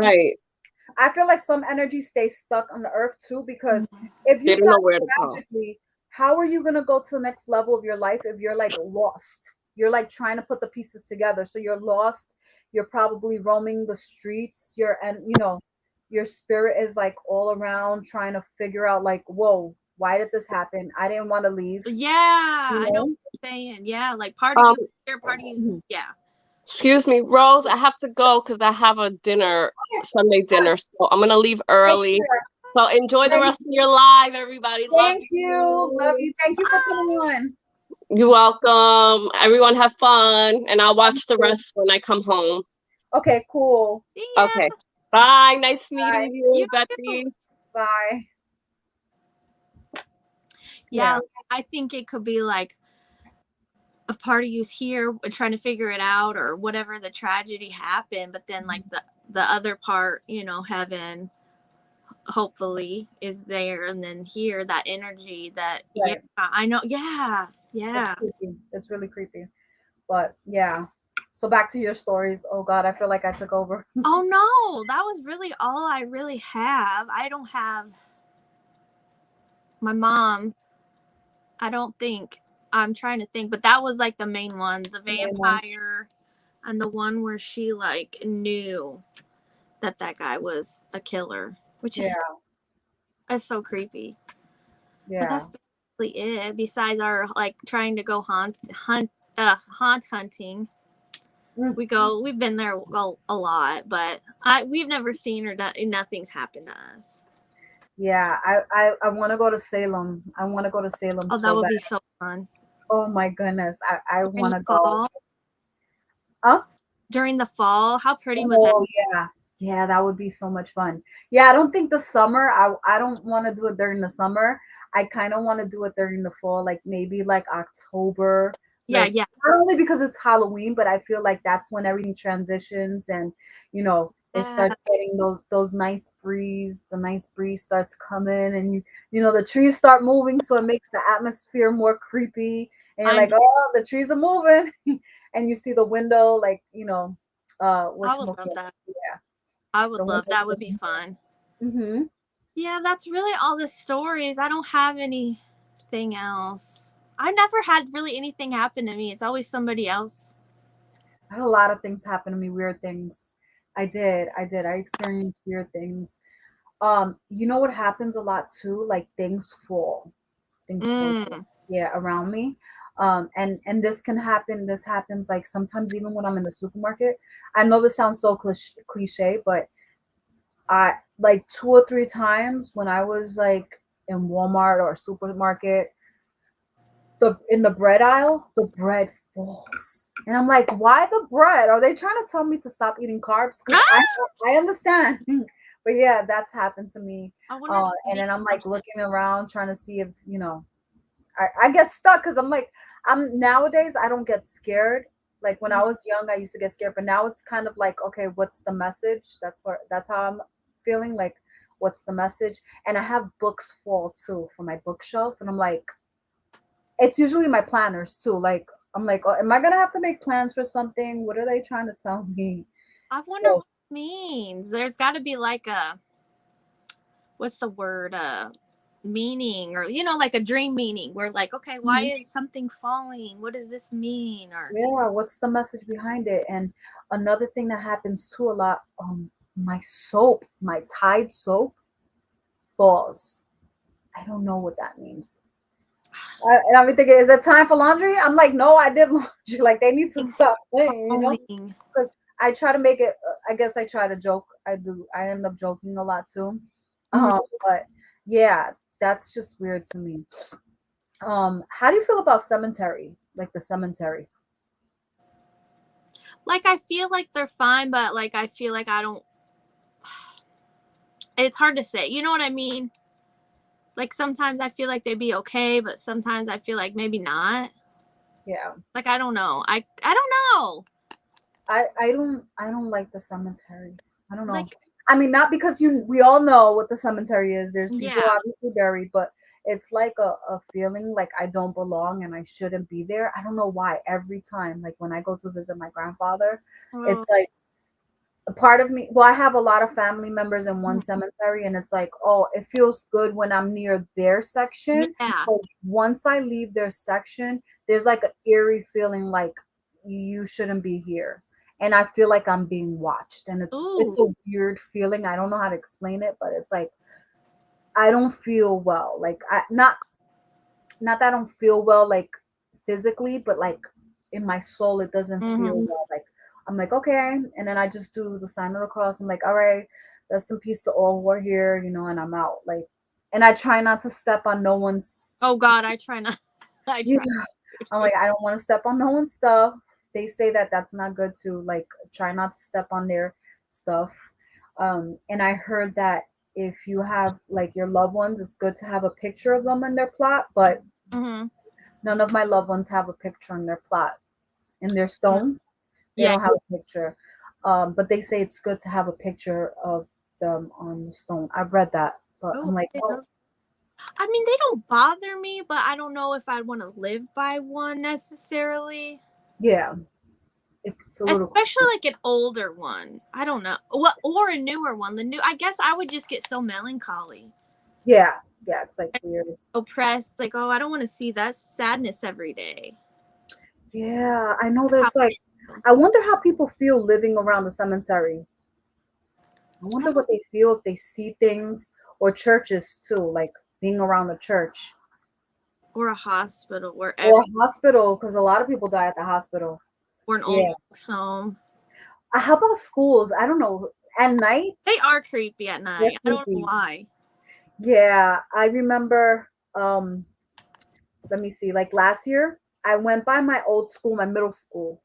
I feel like some energy stays stuck on the earth too, because if you die tragically, how are you gonna go to the next level of your life if you're like lost? You're like trying to put the pieces together. So you're lost. You're probably roaming the streets. Your spirit is like all around trying to figure out like, whoa, why did this happen? I didn't want to leave. Yeah, I know what you're saying. Yeah, like part of you here, part of you. Yeah. Excuse me, Rose, I have to go because I have a Sunday dinner. So I'm going to leave early. So enjoy the rest of your live, everybody. Thank you. Love you. Thank you for coming on. You're welcome. Everyone have fun. And I'll watch the rest when I come home. Okay, cool. Yeah. Okay. Bye. Nice meeting you, Bethy. Bye. Yeah, I think it could be like a part of you's here trying to figure it out or whatever the tragedy happened, but then like the other part, heaven hopefully is there, and then here that energy that I know. It's really creepy, but so back to your stories. Oh God, I feel like I took over. Oh no, that was really all I really have. I don't have my mom. I don't think I'm trying to think, but that was like the main one, the main ones. vampire, and the one where she like knew that guy was a killer, which is that's so creepy. Yeah. But that's basically it. Besides our like trying to go haunt hunting. We've been there a lot, but we've never seen or done, nothing's happened to us. Yeah, I want to go to Salem. I want to go to Salem. Oh, that would be so fun. Oh my goodness, I want to go. Huh? During the fall, how pretty would that be? Yeah, that would be so much fun. Yeah, I don't think the summer, I don't want to do it during the summer. I kind of want to do it during the fall, like maybe like October. Yeah, like, not only because it's Halloween, but I feel like that's when everything transitions and, you know, it starts getting those nice breeze. The nice breeze starts coming, and you know the trees start moving, so it makes the atmosphere more creepy. And you're like, oh, the trees are moving, and you see the window, like, you know, I would love that. Yeah, I would love that. Would be fun. Mm-hmm. Yeah, that's really all the stories. I don't have anything else. I never had really anything happen to me. It's always somebody else. I had a lot of things happen to me, weird things. I did. I experienced weird things. You know what happens a lot too? Like things fall. Things fall, yeah, around me. And this can happen. This happens like sometimes even when I'm in the supermarket. I know this sounds so cliche, but I like 2 or 3 times when I was like in Walmart or supermarket, in the bread aisle, the bread falls. And I'm like, why the bread? Are they trying to tell me to stop eating carbs? Because I understand. But yeah, that's happened to me. And then I'm like looking around trying to see if, you know, I get stuck because I'm nowadays I don't get scared. Like when I was young, I used to get scared, but now it's kind of like, okay, what's the message? That's how I'm feeling. Like, what's the message? And I have books fall too for my bookshelf, and I'm like, it's usually my planners too. Like I'm like, oh, am I gonna have to make plans for something? What are they trying to tell me? I wonder what it means. There's got to be like what's the word? Meaning, or you know, like a dream meaning. Where like, okay, why is something falling? What does this mean? Or yeah, what's the message behind it? And another thing that happens too a lot, my soap, my Tide soap falls. I don't know what that means. And I'm thinking, is it time for laundry? I'm like, no, I did laundry. Like they need to stop playing, you know? Because I try to make it. I guess I try to joke. I do. I end up joking a lot too. But yeah, that's just weird to me. How do you feel about cemetery? Like the cemetery? Like I feel like they're fine, but like I feel like I don't. It's hard to say. You know what I mean? Like sometimes I feel like they'd be okay, but sometimes I feel like maybe not. Yeah. Like I don't know. I don't know. I don't like the cemetery. I don't know. Like, I mean, not because we all know what the cemetery is. There's people obviously buried, but it's like a feeling like I don't belong and I shouldn't be there. I don't know why. Every time, like when I go to visit my grandfather, it's like a part of me. Well, I have a lot of family members in one cemetery, and it's like, oh, it feels good when I'm near their section. Yeah. But once I leave their section, there's like an eerie feeling like you shouldn't be here. And I feel like I'm being watched. And it's a weird feeling. I don't know how to explain it, but it's like I don't feel well. Like not that I don't feel well like physically, but like in my soul it doesn't feel well. Like I'm like, okay, and then I just do the sign of the cross. I'm like, all right, rest in peace to all who are here, you know, and I'm out. Like, and I try not to step on no one's. Oh God, I try not. I try. I'm like, I don't want to step on no one's stuff. They say that that's not good to like try not to step on their stuff. And I heard that if you have like your loved ones, it's good to have a picture of them in their plot, but none of my loved ones have a picture in their plot. In their stone, they don't have a picture. But they say it's good to have a picture of them on the stone. I've read that, but I'm like, oh. I mean, they don't bother me, but I don't know if I'd want to live by one necessarily. Yeah. It's a little especially like an older one. I don't know. What or a newer one. I guess I would just get so melancholy. Yeah. Yeah, it's like weird. Oppressed, like, oh, I don't want to see that sadness every day. Yeah, I know there's like, I wonder how people feel living around the cemetery. I wonder what they feel if they see things, or churches too, like being around the church Or a hospital, or wherever, a hospital, because a lot of people die at the hospital. or an old Yeah. folks home. How about schools? I don't know. At night, They are creepy at they're night. I don't know creepy. why. Yeah, I remember. Let me see. Like last year, I went by my old school, my middle school,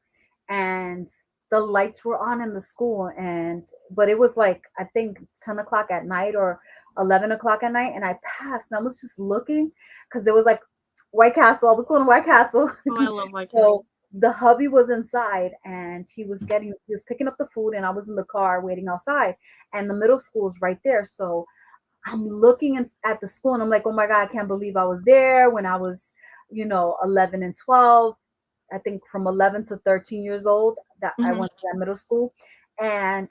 and the lights were on in the school, and but it was like I think 10 o'clock at night or 11 o'clock at night, and I passed, and I was just looking because there was like White Castle. I was going to White Castle, Oh, I love my kids. so the hubby was inside, and he was picking up the food, and I was in the car waiting outside, and the middle school is right there, so I'm looking at the school and I'm like, oh my God, I can't believe I was there when I was, 11 and 12. I think from 11 to 13 years old that I Mhm. went to that middle school, and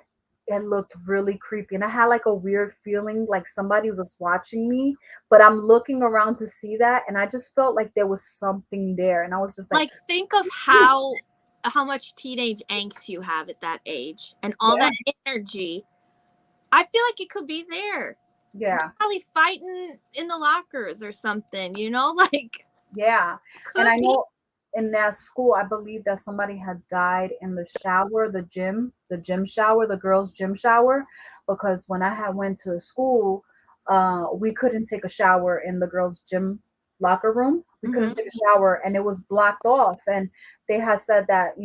it looked really creepy. And I had like a weird feeling like somebody was watching me, but I'm looking around to see that. And I just felt like there was something there. And I was just like, Like, think of how much teenage angst you have at that age, and all yeah, that energy. I feel like it could be there. They're yeah, probably fighting in the lockers or something, like, yeah. And could I be. know in that school, I believe that somebody had died in the shower, the gym shower, the girls' gym shower, because when I had went to school, we couldn't take a shower in the girls' gym locker room. We couldn't Hmm. take a shower, and it was blocked off. And they had said that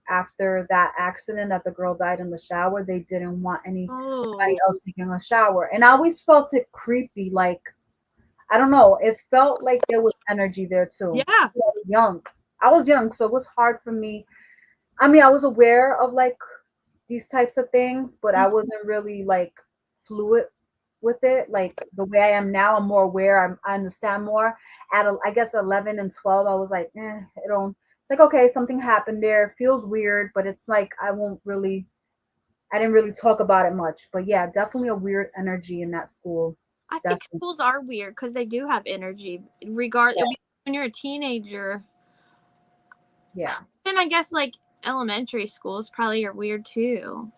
after that accident that the girl died in the shower, they didn't want anybody Oh, else taking a shower. And I always felt it creepy, like I don't know. It felt like there was energy there too. yeah. I was young. I was young, so it was hard for me. I mean, I was aware of like these types of things, but I wasn't really like fluid with it. Like the way I am now, I'm more aware. I understand more. I guess 11 and 12, I was like, it don't. It's like okay, something happened there. It feels weird, but it's like I won't really. I didn't really talk about it much, but yeah, definitely a weird energy in that school. I think Definitely, schools are weird because they do have energy. Regard, I yeah, mean, when you're a teenager, yeah. and I guess like elementary schools probably are weird too.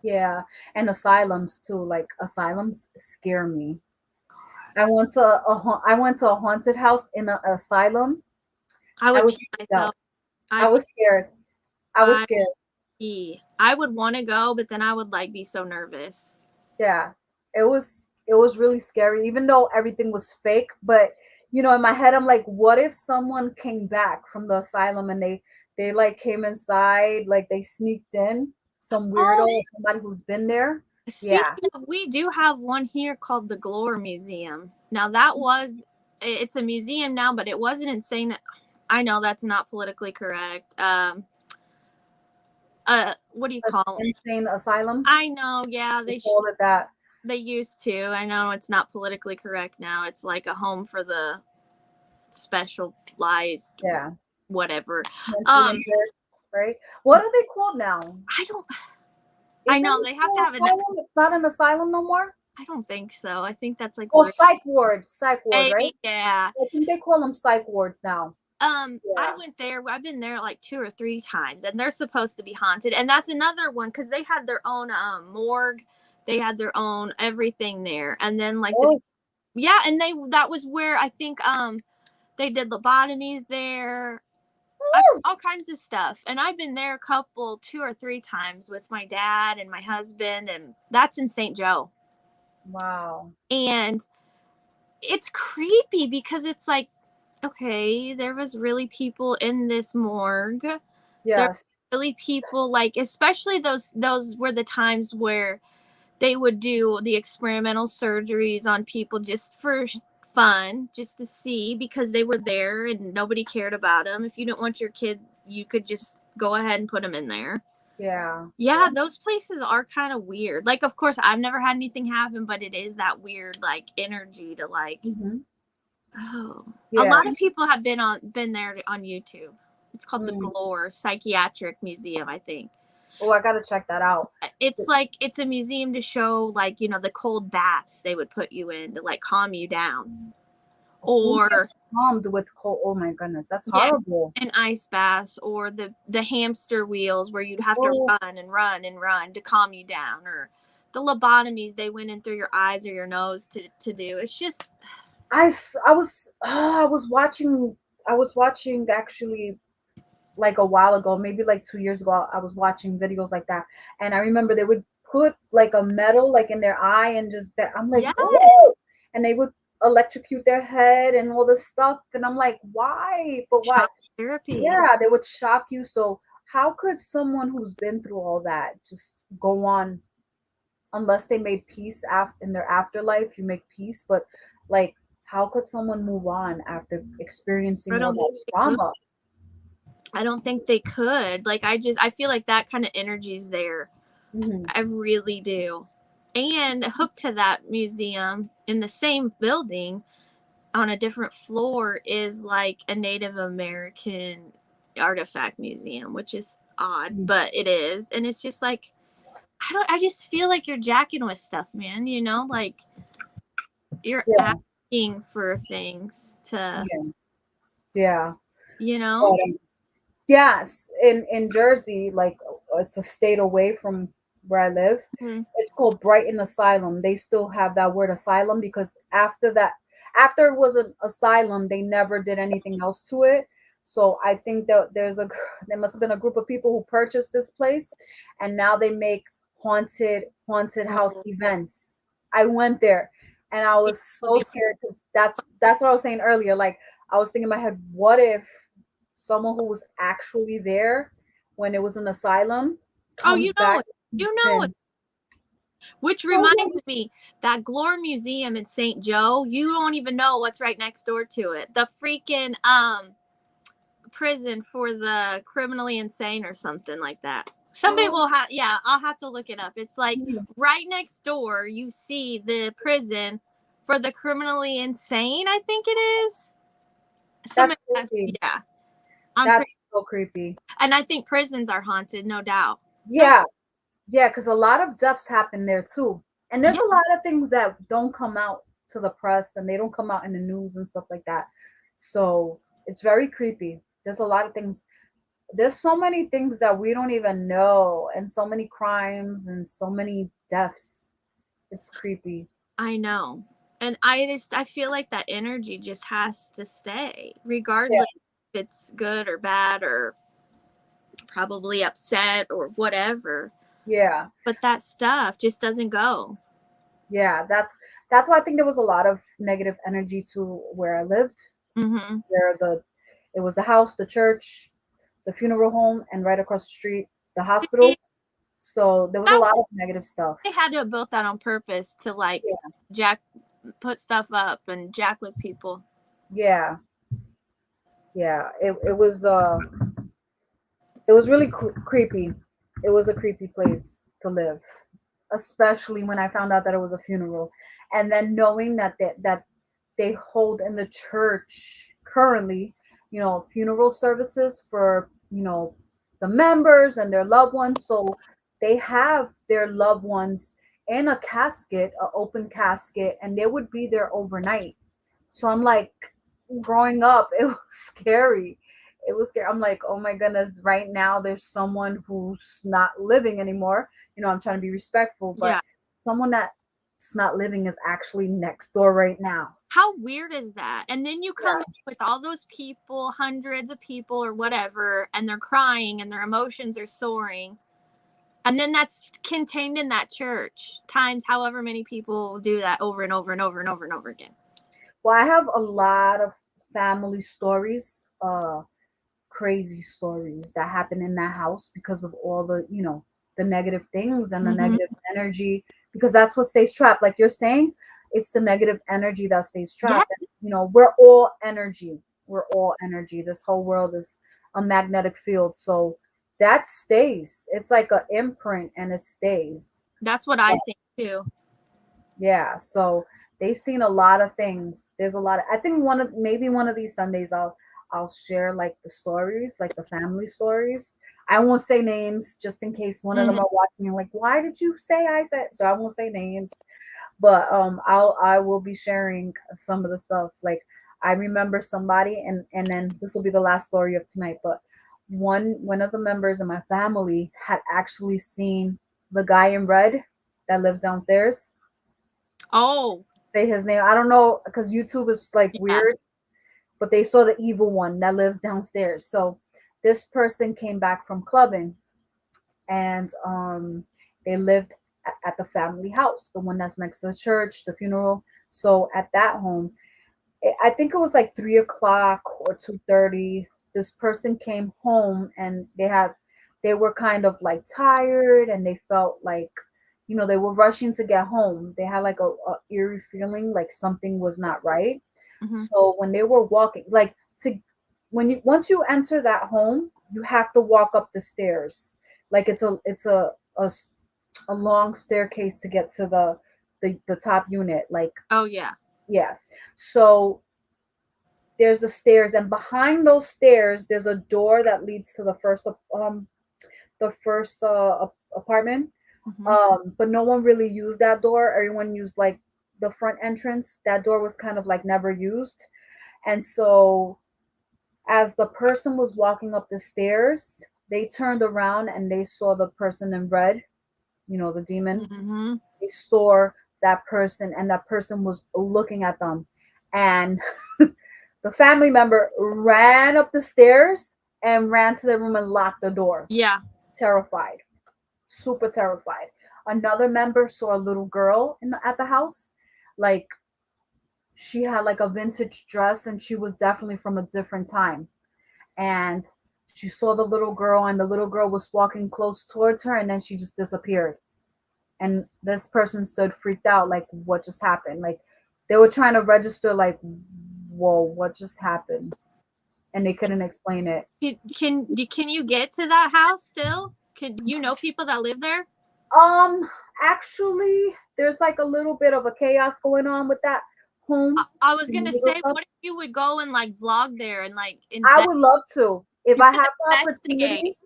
Yeah, and asylums too. Like asylums scare me. I went to a haunted house in an asylum. I I would was pee freaked out. myself. I I'd was scared. I was I scared. pee. I would want to go, but then I would like be so nervous. Yeah, it was really scary. Even though everything was fake, but in my head, I'm like, what if someone came back from the asylum and they like came inside, like they sneaked in, some weirdo, Oh, or somebody who's been there. Yeah. speaking of, we do have one here called the Glorer Museum. Now it's a museum now, but it wasn't insane. I know that's not politically correct. What do you call them? Insane asylum. I know, yeah, They call it that. they used to. I know it's not politically correct now. It's like a home for the specialized Yeah. whatever. Mentally Um, impaired, right? What are they called now? I don't. I Isn't know it they have to still have asylum? It's not an asylum no more. I don't think so. I think that's like Oh, where. psych ward, right? Maybe, yeah. I think they call them psych wards now. I Yeah. went there. I've been there like 2 or 3 times, and they're supposed to be haunted. And that's another one because they had their own morgue. They had their own everything there, and then like Oh, yeah, and that was where I think they did lobotomies there. All kinds of stuff. And I've been there 2 or 3 times with my dad and my husband, and that's in St. Joe. wow. And it's creepy because it's like, okay, there was really people in this morgue. There were Yes. really people, like, especially those were the times where they would do the experimental surgeries on people just for fun, just to see, because they were there and nobody cared about them. If you didn't want your kid, you could just go ahead and put them in there. Yeah. Yeah, those places are kind of weird. Like, of course, I've never had anything happen, but it is that weird, like, energy to like. Hmm. Oh, a Yeah. lot of people have been there on YouTube. It's called the Mm. Glower Psychiatric Museum, I think. Oh, I gotta check that out. It's like, it's a museum to show, like, you know, the cold baths they would put you in to like calm you down. Who Or gets calmed with cold? Oh my goodness, that's yeah, horrible. an ice bath, or the hamster wheels where you'd have to Oh, run and run and run to calm you down, or the lobotomies they went in through your eyes or your nose to do. It's just, I was watching actually like a while ago, maybe like 2 years ago. I was watching videos like that, and I remember they would put like a metal like in their eye and I'm like, yeah, oh, and they would electrocute their head and all this stuff, and I'm like, why? But why? shock therapy. Yeah, they would shock you. So how could someone who's been through all that just go on, unless they made peace in their afterlife? You make peace, but like, how could someone move on after experiencing I all don't think that they could. trauma? I don't think they could. Like, I feel like that kind of energy's there. Hmm. I really do. And hooked to that museum in the same building on a different floor is like a Native American artifact museum, which is odd, but it is. And it's just like, I just feel like you're jacking with stuff, man, you know, like you're Yeah, asking for things to, yeah, yeah. you But, know. yes, in Jersey, like it's a state away from where I live. Mhm. It's called Brighton Asylum. They still have that word asylum because after it was an asylum, they never did anything else to it. So I think that there must have been a group of people who purchased this place, and now they make haunted house events. I went there, and I was Will so be- scared because that's what I was saying earlier. Like I was thinking in my head, what if someone who was actually there when it was an asylum Oh, comes back? you know it. And Which oh, reminds me, that Glorer Museum in St. Joe, you don't even know what's right next door to it. The freaking prison for the criminally insane or something like that. Somebody will have, yeah, I'll have to look it up. It's like yeah, right next door, you see the prison for the criminally insane, I think it is. that's Somebody has, creepy. yeah. I'm pretty, That's so creepy. and I think prisons are haunted, no doubt. No, Yeah, yeah, because a lot of deaths happen there too, and there's yeah, a lot of things that don't come out to the press and they don't come out in the news and stuff like that. So it's very creepy. There's a lot of things. There's so many things that we don't even know, and so many crimes and so many deaths. It's creepy. I know. And I feel like that energy just has to stay, Yeah, regardless if it's good or bad or probably upset or whatever. yeah. But that stuff just doesn't go. Yeah, that's why I think there was a lot of negative energy to where I lived. Mm-hmm. Where it was the house, the church, the funeral home, and right across the street, the See, hospital. So there was a that lot of negative stuff. they had to have built that on purpose to like Yeah, jack, put stuff up and jack with people. yeah, yeah. It was really creepy. It was a creepy place to live, especially when I found out that it was a funeral, and then knowing that they hold in the church currently, funeral services for the members and their loved ones. So they have their loved ones in a casket, an open casket, and they would be there overnight. So I'm like, growing up, it was scary. It was scary. I'm like, oh my goodness, right now there's someone who's not living anymore. I'm trying to be respectful, but Yeah. someone that's not living is actually next door right now. How weird is that? And then you come Yeah. with all those people, hundreds of people or whatever, and they're crying and their emotions are soaring. And then that's contained in that church times however many people do that over and over and over and over and over again. Well, I have a lot of family stories, crazy stories that happen in that house because of all the negative things and the Mm-hmm. negative energy, because that's what stays trapped. Like you're saying, it's the negative energy that stays Yeah, trapped. And, we're all energy. We're all energy. This whole world is a magnetic field. So that stays. It's like an imprint and it stays. that's what I think too. Yeah, so they've seen a lot of things. There's a lot of, I think maybe one of these Sundays I'll share like the stories, like the family stories. I won't say names just in case one of them are watching and like, why did you say I said? So I won't say names, but I will be sharing some of the stuff. Like I remember somebody, and then this will be the last story of tonight. But one of the members of my family had actually seen the guy in red that lives downstairs. Oh, Say his name. I don't know because YouTube is like yeah. weird, but they saw the evil one that lives downstairs. So this person came back from clubbing, and they lived at the family house, the one that's next to the church, the funeral. So at that home, I think it was like 3 o'clock or 2:30. This person came home and they were kind of like tired and they felt like, they were rushing to get home. They had like a eerie feeling like something was not right. So when they were walking, like to once you enter that home, you have to walk up the stairs. Like it's a long staircase to get to the top unit. Like Oh, yeah. yeah. So there's the stairs, and behind those stairs there's a door that leads to the first apartment. But no one really used that door. Everyone used like the front entrance. That door was kind of like never used. And so as the person was walking up the stairs, they turned around and they saw the person in red, the demon. They saw that person, and that person was looking at them. And the family member ran up the stairs and ran to the room and locked the door. Yeah. Terrified, super terrified. Another member saw a little girl at the house. Like she had like a vintage dress, and she was definitely from a different time. And she saw the little girl, and the little girl was walking close towards her, and then she just disappeared. And this person stood freaked out, like, what just happened? Like they were trying to register, like, whoa, what just happened? And they couldn't explain it. Can you get to that house still? Can you know people that live there? Actually, there's like a little bit of a chaos going on with that home. I was gonna say, what if you would go and like vlog there and like I would love to. If I have the investigate.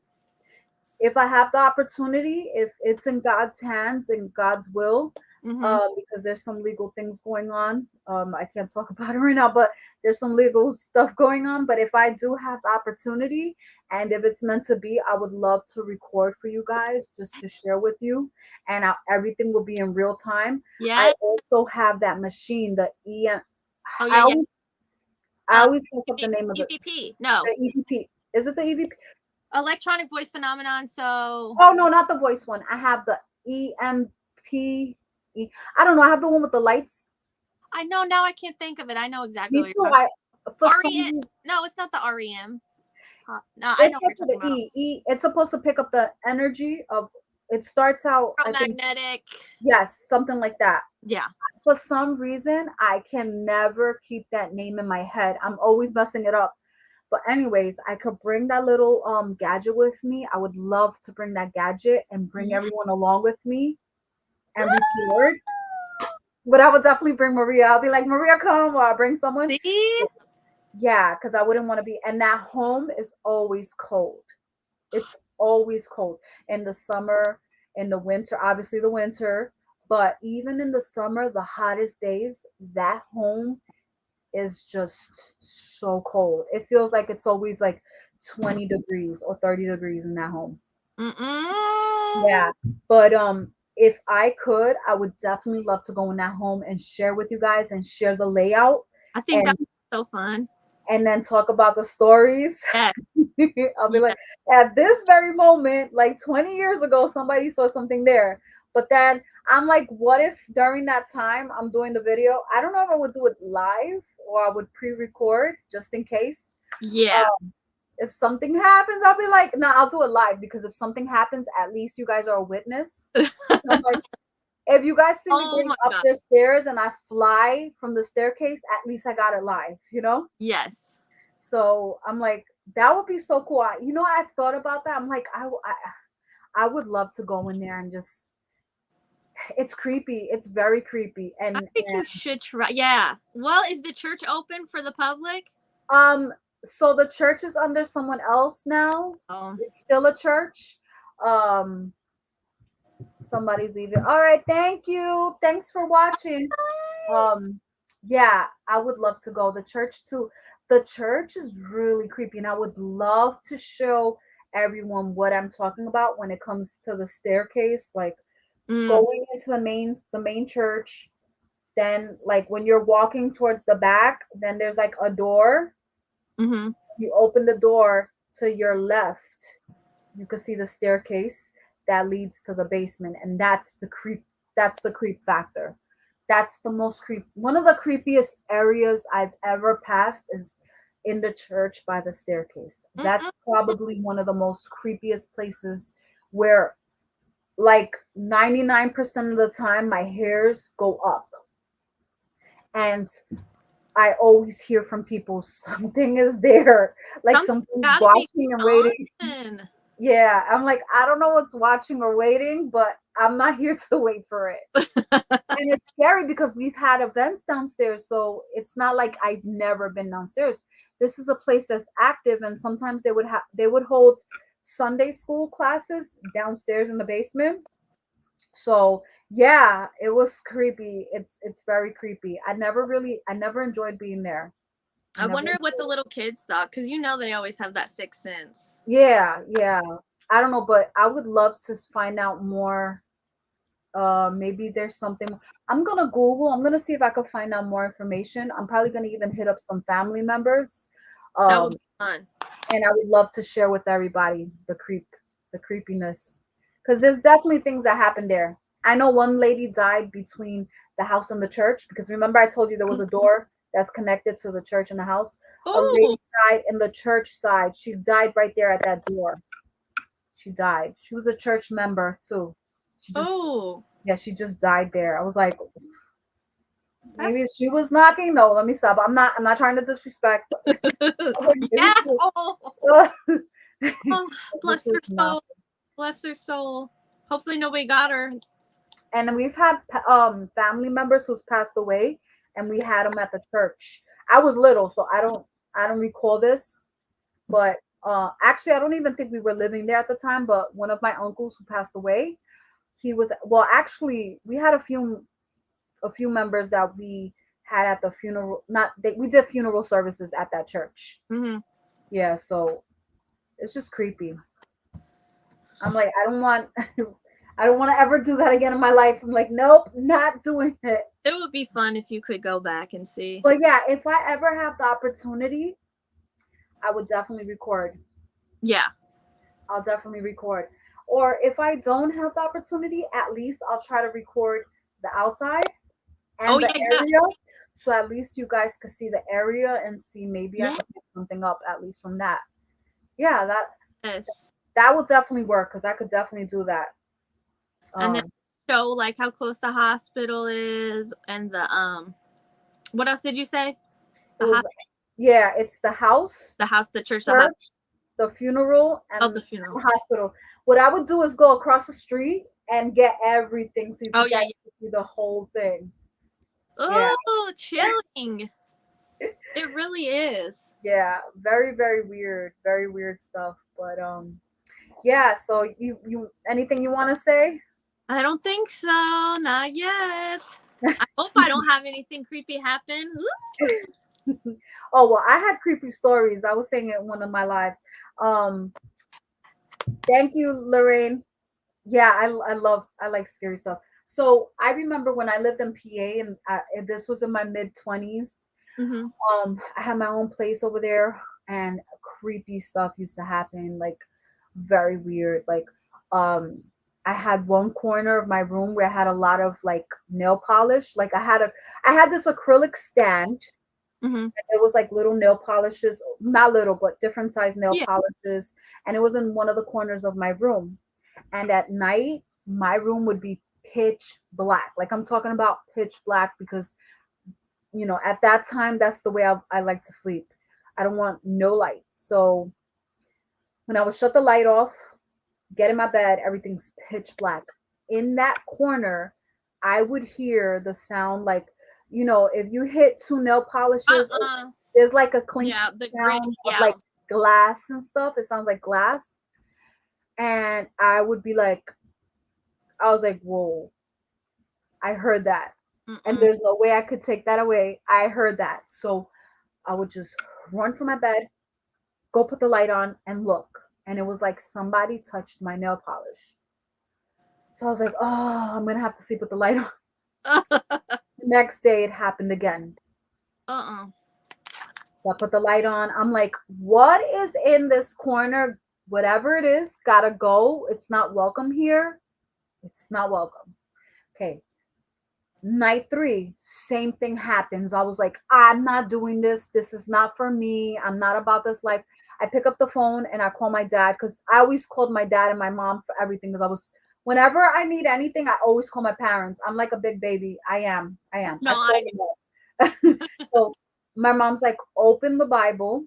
opportunity, if it's in God's hands and God's will, because there's some legal things going on. I can't talk about it right now, but there's some legal stuff going on. But if I do have the opportunity, and if it's meant to be, I would love to record for you guys just to share with you, and everything will be in real time. Yeah. I also have that machine, the EM. Oh yeah, I always mess up the name of it. EVP. No. The EVP. Is it the EVP? Electronic voice phenomenon. So. Oh no, not the voice one. I have the EMP. I don't know. I have the one with the lights. I know now. I can't think of it. I know exactly. Me too. REM. No, it's not the REM. No, I know. It's supposed to pick up the energy of. It starts out magnetic. Yes, something like that. Yeah. For some reason, I can never keep that name in my head. I'm always messing it up. But anyways, I could bring that little gadget with me. I would love to bring that gadget and bring everyone along with me and record. But I would definitely bring Maria. I'll be like, Maria, come, or I'll bring someone. See? Yeah, because I wouldn't want to be. And that home is always cold. It's always cold in the summer, in the winter, obviously the winter. But even in the summer, the hottest days, that home is just so cold. It feels like it's always like 20 degrees or 30 degrees in that home. Yeah. But if I could, I would definitely love to go in that home and share with you guys and share the layout. I think that's so fun. And then talk about the stories. Yeah. I'll be like, at this very moment, like 20 years ago, somebody saw something there. But then I'm like, what if during that time I'm doing the video? I don't know if I would do it live or I would pre-record just in case. Yeah. If something happens, I'll be like, no, I'll do it live, because if something happens, at least you guys are a witness. Like, if you guys see me going up the stairs and I fly from the staircase, at least I got it live, Yes. So I'm like, that would be so cool. I've thought about that. I'm like, I would love to go in there and just. It's creepy. It's very creepy. And I think you should try. Yeah. Well, is the church open for the public? So the church is under someone else now. It's still a church. Um, Somebody's leaving. All right, thank you. Thanks for watching. Um, yeah, I would love to go. The church too. The church is really creepy, and I would love to show everyone what I'm talking about when it comes to the staircase, like going into the main church. Then, like when you're walking towards the back, then there's like a door. Mm-hmm. You open the door to your left. You can see the staircase that leads to the basement, and that's the creep. That's the creep factor. That's the most creep. One of the creepiest areas I've ever passed is in the church by the staircase. That's probably one of the most creepiest places where, like, 99% of the time, my hairs go up, and I always hear from people something is there, like something's Gotta be watching and waiting. fun. Yeah, I'm like, I don't know what's watching or waiting, but I'm not here to wait for it. And it's scary because we've had events downstairs, so it's not like I've never been downstairs. This is a place that's active, and sometimes they would hold Sunday school classes downstairs in the basement. So yeah, it was creepy. It's very creepy. I never enjoyed being there. I Never. wonder what the little kids thought, because they always have that sixth sense. Yeah, yeah. I don't know, but I would love to find out more. Maybe there's something. I'm gonna Google. I'm gonna see if I could find out more information. I'm probably gonna even hit up some family members. That would Um, be fun. and I would love to share with everybody the creepiness, because there's definitely things that happen there. I know one lady died between the house and the church, because remember I told you there was a door that's connected to the church and the house. A Oh, lady died in the church side. She died right there at that door. She died. She was a church member too. She just oh, Yeah, she just died there. I was like, maybe that's she was knocking. No, let me stop. I'm not trying to disrespect, but maybe yeah. she was, Oh, maybe bless she her was soul. knocking. Bless her soul. Hopefully nobody got her. And we've had family members who's passed away, and we had them at the church. I was little, so I don't recall this, but actually I don't even think we were living there at the time. But one of my uncles who passed away, he was, well, actually we had a few members that we had at the funeral. Not they, We did funeral services at that church. Mm-hmm. Yeah, so it's just creepy. I'm like, I don't want I don't want to ever do that again in my life. I'm like, nope, not doing it. It would be fun if you could go back and see. But yeah, if I ever have the opportunity, I would definitely record. Yeah. I'll definitely record. Or if I don't have the opportunity, at least I'll try to record the outside Oh and the yeah, yeah. area. So at least you guys could see the area and see, maybe I Yeah. can pick something up at least from that. Yeah, Yes. that would definitely work, because I could definitely do that. And then Um, show like how close the hospital is and the. What else did you say? it was Yeah, it's the house, The house, the church, the hospital. church, the funeral, Oh, and the funeral. the hospital. What I would do is go across the street and get everything, so you Oh can yeah, get to see the whole thing. Yeah, oh, chilling. It really is. yeah, very very weird stuff. But yeah. So you anything you want to say? I don't think so. Not yet. I hope I don't have anything creepy happen. Oh well, I had creepy stories. I was saying it in one of my lives. Um, thank you, Lorraine. Yeah, I like scary stuff. So I remember when I lived in PA, and this was in my mid 20s. Mm-hmm. I had my own place over there, and creepy stuff used to happen, like very weird. Like, um, I had one corner of my room where I had a lot of like nail polish. Like I had this acrylic stand. Mm-hmm. It was like little nail polishes, not little, but different size nail Yeah. polishes, and it was in one of the corners of my room. And at night, my room would be pitch black. Like, I'm talking about pitch black, because at that time, that's the way I like to sleep. I don't want no light. So when I would shut the light off, get in my bed, everything's pitch black. In that corner, I would hear the sound, like, if you hit two nail polishes Uh-uh. there's like a clink the grit. sound of Yeah. like glass and stuff. It sounds like glass. And I would be like, I was like, whoa, I heard that. And there's no way I could take that away. I heard that. So I would just run from my bed, go put the light on and look. And it was like somebody touched my nail polish. So I was like, oh, I'm going to have to sleep with the light on. Next day, it happened again. Uh-uh. So I put the light on. I'm like, what is in this corner? Whatever it is, gotta go. It's not welcome here. It's not welcome. Okay. Night 3, same thing happens. I was like, I'm not doing this. This is not for me. I'm not about this life. I pick up the phone and I call my dad because I always called my dad and my mom for everything because whenever I need anything, I always call my parents. I'm like a big baby. I am. No, So my mom's like, open the Bible,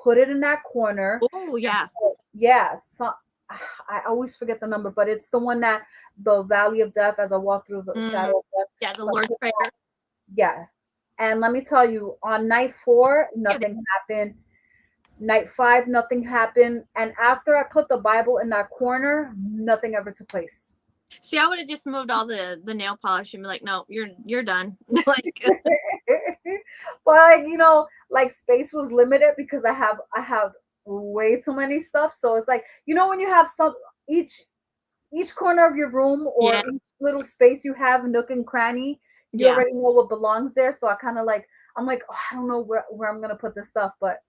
put it in that corner. Oh, yeah. Yeah. So I always forget the number, but it's the one that the valley of death as I walk through the shadow of death. Yeah, the Lord's Prayer. Yeah. And let me tell you, on night 4, nothing happened. Night 5, nothing happened. And after I put the Bible in that corner, nothing ever took place. See, I would have just moved all the nail polish and be like, no, you're done. Like, but like, you know, like space was limited because I have way too many stuff. So it's like, you know, when you have each corner of your room or each little space you have, nook and cranny, you already know what belongs there. So I kind of like, I'm like, oh, I don't know where I'm gonna put this stuff. But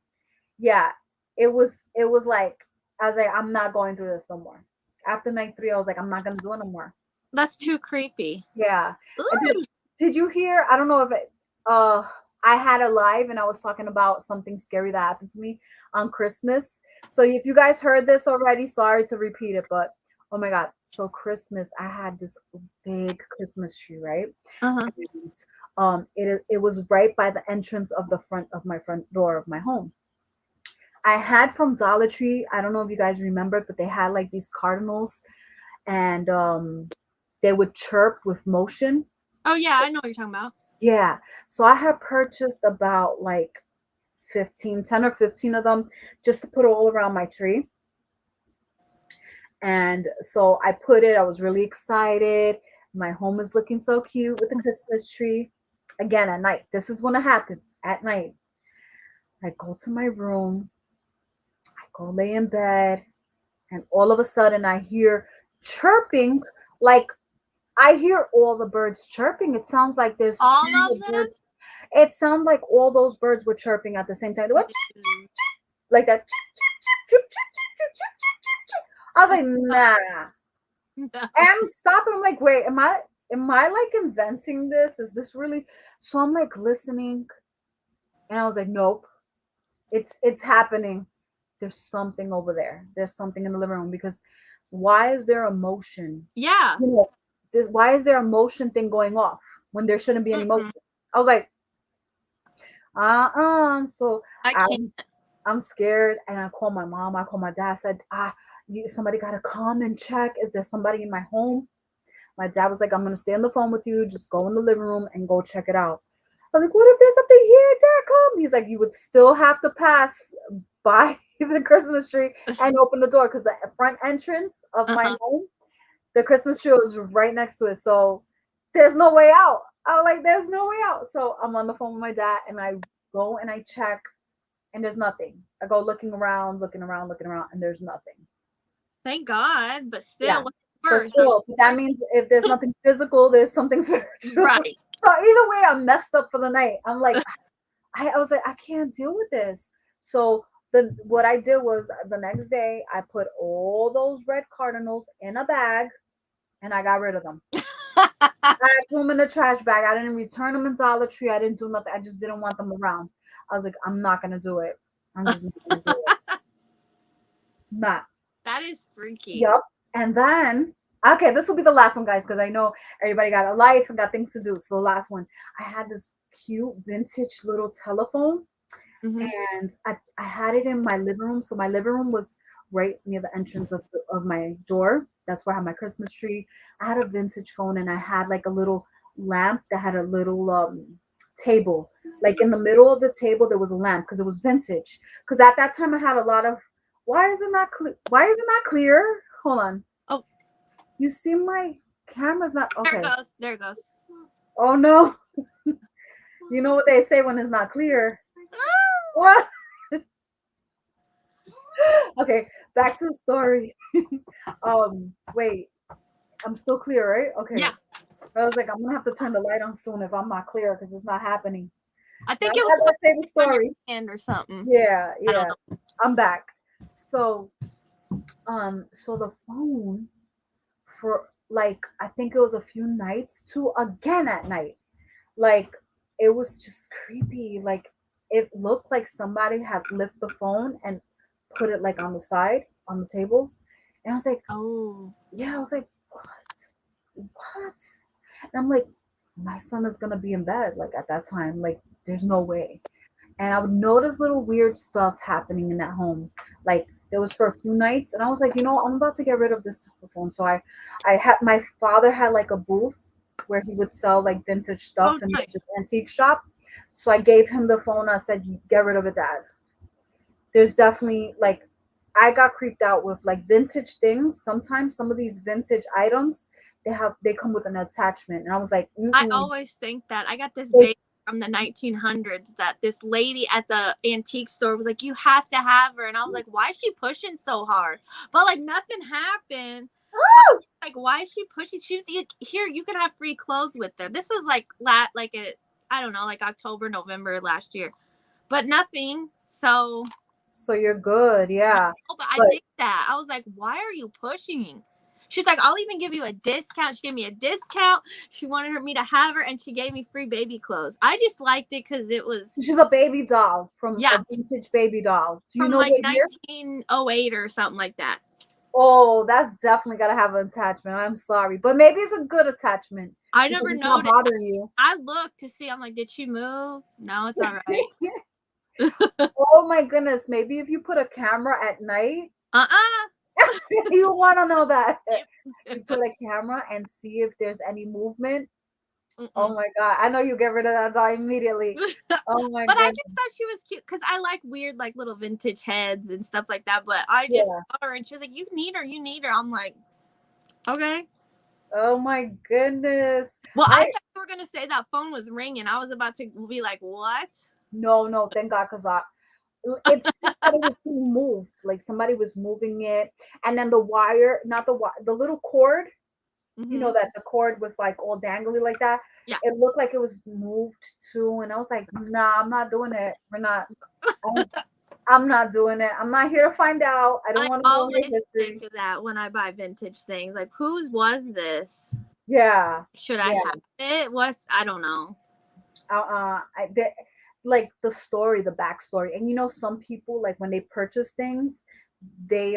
yeah, it was like, I was like, I'm not going through this no more. After night 3, I was like, I'm not gonna do it no more. That's too creepy. Yeah. Did you hear? I don't know if I had a live and I was talking about something scary that happened to me on Christmas. So if you guys heard this already, sorry to repeat it, but oh my God. So Christmas, I had this big Christmas tree, right? Uh-huh. And, it was right by the entrance of the front door of my home. I had from Dollar Tree, I don't know if you guys remember, but they had like these cardinals and they would chirp with motion. Oh yeah, I know what you're talking about. Yeah. So I had purchased about like 10 or 15 of them just to put all around my tree. And so I was really excited. My home is looking so cute with the Christmas tree. Again, at night. This is when it happens, at night. I go to my room. I go lay in bed. And all of a sudden I hear chirping, like I hear all the birds chirping. It sounds like there's all of them? Birds. It sounds like all those birds were chirping at the same time. They went like that. I was like, nah. No. I'm stopping. I'm like, wait, am I like inventing this? Is this really? So I'm like listening, and I was like, nope, it's happening. There's something over there. There's something in the living room because why is there a motion? Yeah. You know, why is there a motion thing going off when there shouldn't be any motion? I was like, So I'm scared, and I call my mom. I call my dad. I said, somebody got to come and check. Is there somebody in my home? My dad was like, I'm going to stay on the phone with you. Just go in the living room and go check it out. I'm like, what if there's something here? Dad, come. He's like, you would still have to pass by the Christmas tree and open the door because the front entrance of my home, the Christmas tree was right next to it. So there's no way out. I was like, there's no way out. So I'm on the phone with my dad and I go and I check and there's nothing. I go looking around, and there's nothing. Thank God, but still. Yeah. But that means if there's nothing physical, there's something spiritual. Right. So either way, I'm messed up for the night. I'm like, I was like, I can't deal with this. So what I did was the next day, I put all those red cardinals in a bag, and I got rid of them. I threw them in the trash bag. I didn't return them in Dollar Tree. I didn't do nothing. I just didn't want them around. I was like, I'm not gonna do it. I'm just not gonna do it. Not. That is freaky. Yep. And then, okay, this will be the last one, guys, because I know everybody got a life and got things to do. So the last one, I had this cute vintage little telephone, and I had it in my living room. So my living room was right near the entrance of my door. That's where I had my Christmas tree. I had a vintage phone, and I had like a little lamp that had a little table. Like in the middle of the table, there was a lamp because it was vintage. Because at that time, I had a lot of. Why is it not clear? Why is it not clear? Hold on. Oh, you see my camera's not okay. There it goes. There it goes. Oh no. You know what they say when it's not clear. What? Okay, back to the story. Wait, I'm still clear, right? Okay. Yeah. I was like, I'm gonna have to turn the light on soon if I'm not clear because it's not happening. I think But it was say the story. Hand or something. Yeah, I don't know. I'm back. So the phone for like I think it was a few nights to again at night. Like it was just creepy. Like it looked like somebody had lifted the phone and put it like on the side on the table. And I was like, oh yeah, I was like, what? And I'm like, my son is gonna be in bed like at that time. Like, there's no way. And I would notice little weird stuff happening in that home. Like there was for a few nights, and I was like, I'm about to get rid of this telephone. So I had my father had like a booth where he would sell like vintage stuff in nice. this antique shop. So I gave him the phone. I said, get rid of it, Dad. There's definitely like I got creeped out with like vintage things. Sometimes some of these vintage items they come with an attachment, and I was like, I always think that. I got this baby from the 1900s that this lady at the antique store was like, you have to have her, and I was like, why is she pushing so hard? But like nothing happened. Like, why is she pushing? She was here. You can have free clothes with her. This was like I don't know, like October, November last year, but nothing. So you're good, yeah. But I think that I was like, why are you pushing? She's like, I'll even give you a discount. She gave me a discount. She wanted me to have her, and she gave me free baby clothes. I just liked it because it was. She's a baby doll from a vintage baby doll. Do you from know like 1908 or something like that? Oh, that's definitely gotta have an attachment. I'm sorry, but maybe it's a good attachment. I never noticed. Not bothering you. I looked to see. I'm like, did she move? No, it's all right. Oh my goodness! Maybe if you put a camera at night. You want to know that you put a camera and see if there's any movement. Oh my god! I know you get rid of that doll immediately. Oh my god! But I just thought she was cute because I like weird, like little vintage heads and stuff like that. But I just saw her and she was like, "You need her, you need her." I'm like, okay. Oh my goodness! Well, I thought you were gonna say that phone was ringing. I was about to be like, "What?" No, thank God, because it's just that it was being moved. Like somebody was moving it, and then the wire, not the wire, the little cord. You know that the cord was like all dangly like that. Yeah. It looked like it was moved too, and I was like, nah, I'm not doing it. We're not. I'm not doing it. I'm not here to find out. I don't want to know your history. Think of that when I buy vintage things. Like, whose was this? Yeah. Should I have it? I don't know. Like the story, the backstory, and some people like when they purchase things, they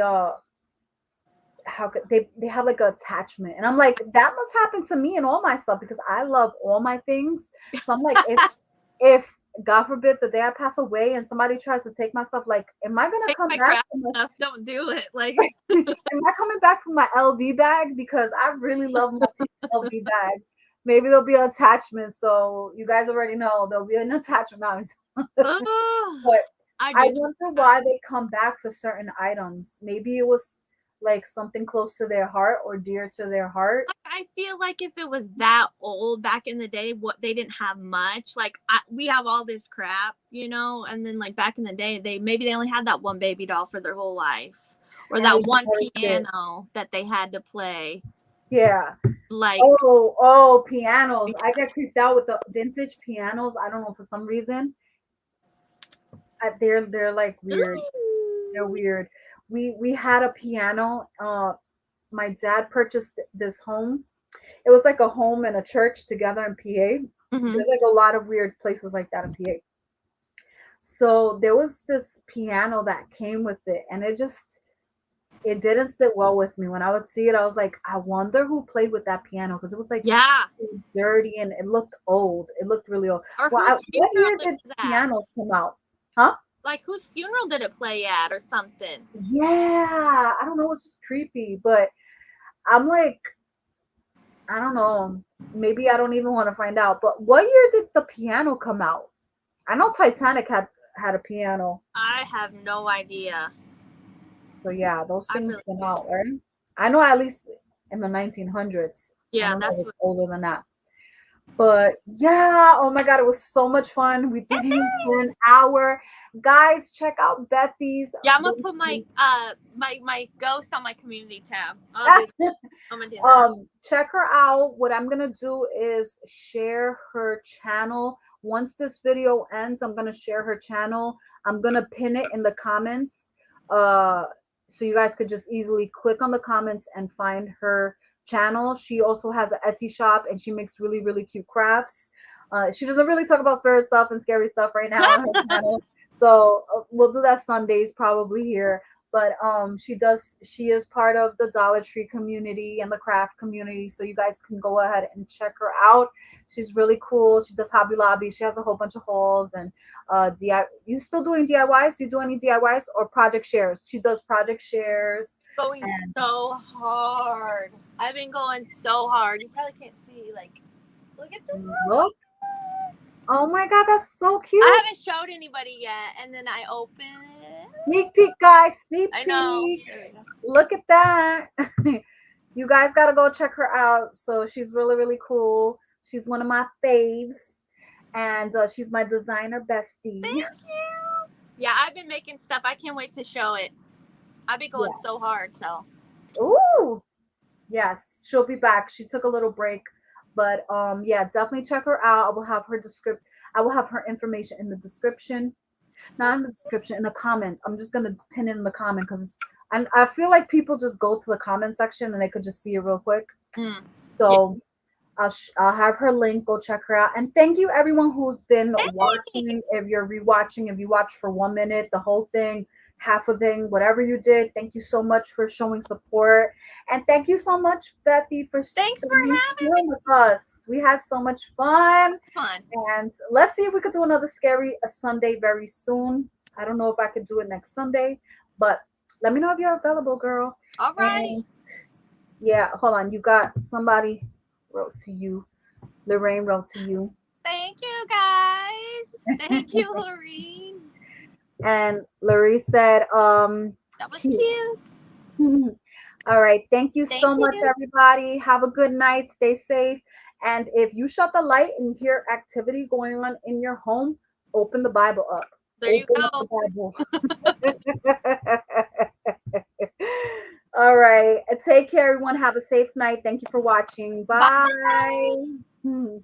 how could they have like an attachment, and I'm like, that must happen to me and all my stuff because I love all my things. So I'm like, if God forbid the day I pass away and somebody tries to take my stuff, like, am I gonna come back? Don't do it. Like, am I coming back for my LV bag because I really love my LV bag? Maybe there'll be an attachment, so you guys already know there'll be an attachment. But I wonder why they come back for certain items. Maybe it was like something close to their heart or dear to their heart. I feel like if it was that old back in the day, they didn't have much. Like we have all this crap, and then like back in the day, they only had that one baby doll for their whole life, or and that one piano that they had to play. Yeah. Like pianos. I get creeped out with the vintage pianos. I don't know, for some reason. They're like weird. They're weird. We had a piano. My dad purchased this home. It was like a home and a church together in PA. There's like a lot of weird places like that in PA. So there was this piano that came with it, and it didn't sit well with me. When I would see it, I was like, I wonder who played with that piano, because it was like dirty and it looked old. It looked really old. What year did pianos come out? Huh? Like, whose funeral did it play at or something? Yeah, I don't know. It's just creepy, but I'm like, I don't know. Maybe I don't even want to find out. But what year did the piano come out? I know Titanic had a piano. I have no idea. So yeah, those I things really came out, right? I know at least in the 1900s. I Yeah, don't know if that's it's what. older than that. But yeah, oh my god, it was so much fun. We did it for an hour. Guys, check out Bethy's. Yeah, I'm gonna put my my ghost on my community tab. I'm gonna do that. Check her out. What I'm gonna do is share her channel. Once this video ends, I'm gonna share her channel. I'm gonna pin it in the comments. So you guys could just easily click on the comments and find her channel. She also has an Etsy shop and she makes really, really cute crafts. She doesn't really talk about spirit stuff and scary stuff right now on her channel. So we'll do that Sundays probably here. But she is part of the Dollar Tree community and the craft community. So you guys can go ahead and check her out. She's really cool. She does Hobby Lobby. She has a whole bunch of hauls and DIY. You still doing DIYs? Do you do any DIYs or project shares? She does project shares. Going so hard. I've been going so hard. You probably can't see. Like, look at this. Look. Oh my god, that's so cute. I haven't showed anybody yet, and then I open it. Sneak peek, guys. Sneak peek. I know. Look at that. You guys gotta go check her out. So she's really, really cool. She's one of my faves, and she's my designer bestie. Thank you. Yeah, I've been making stuff. I can't wait to show it. I've been going so hard. So. Ooh. Yes, she'll be back. She took a little break. But yeah, definitely check her out. I will have her information in the description. Not in the description, in the comments. I'm just gonna pin it in the comment because I feel like people just go to the comment section and they could just see it real quick. So I'll have her link. Go check her out. And thank you everyone who's been watching. If you're rewatching, if you watched for 1 minute, the whole thing, half a thing, whatever you did, thank you so much for showing support. And thank you so much, Bethy, for thanks for having me with us. We had so much fun. It's fun. And let's see if we could do another scary Sunday very soon. I don't know if I could do it next Sunday, but let me know if you're available, girl. All right. And yeah, hold on. You got somebody wrote to you. Lorraine wrote to you. Thank you, guys. Thank you, Lorraine. And Lorraine said, that was cute. All right. Thank you so much, everybody. Have a good night. Stay safe. And if you shut the light and you hear activity going on in your home, open the Bible up. There you go. All right. Take care, everyone. Have a safe night. Thank you for watching. Bye. Bye.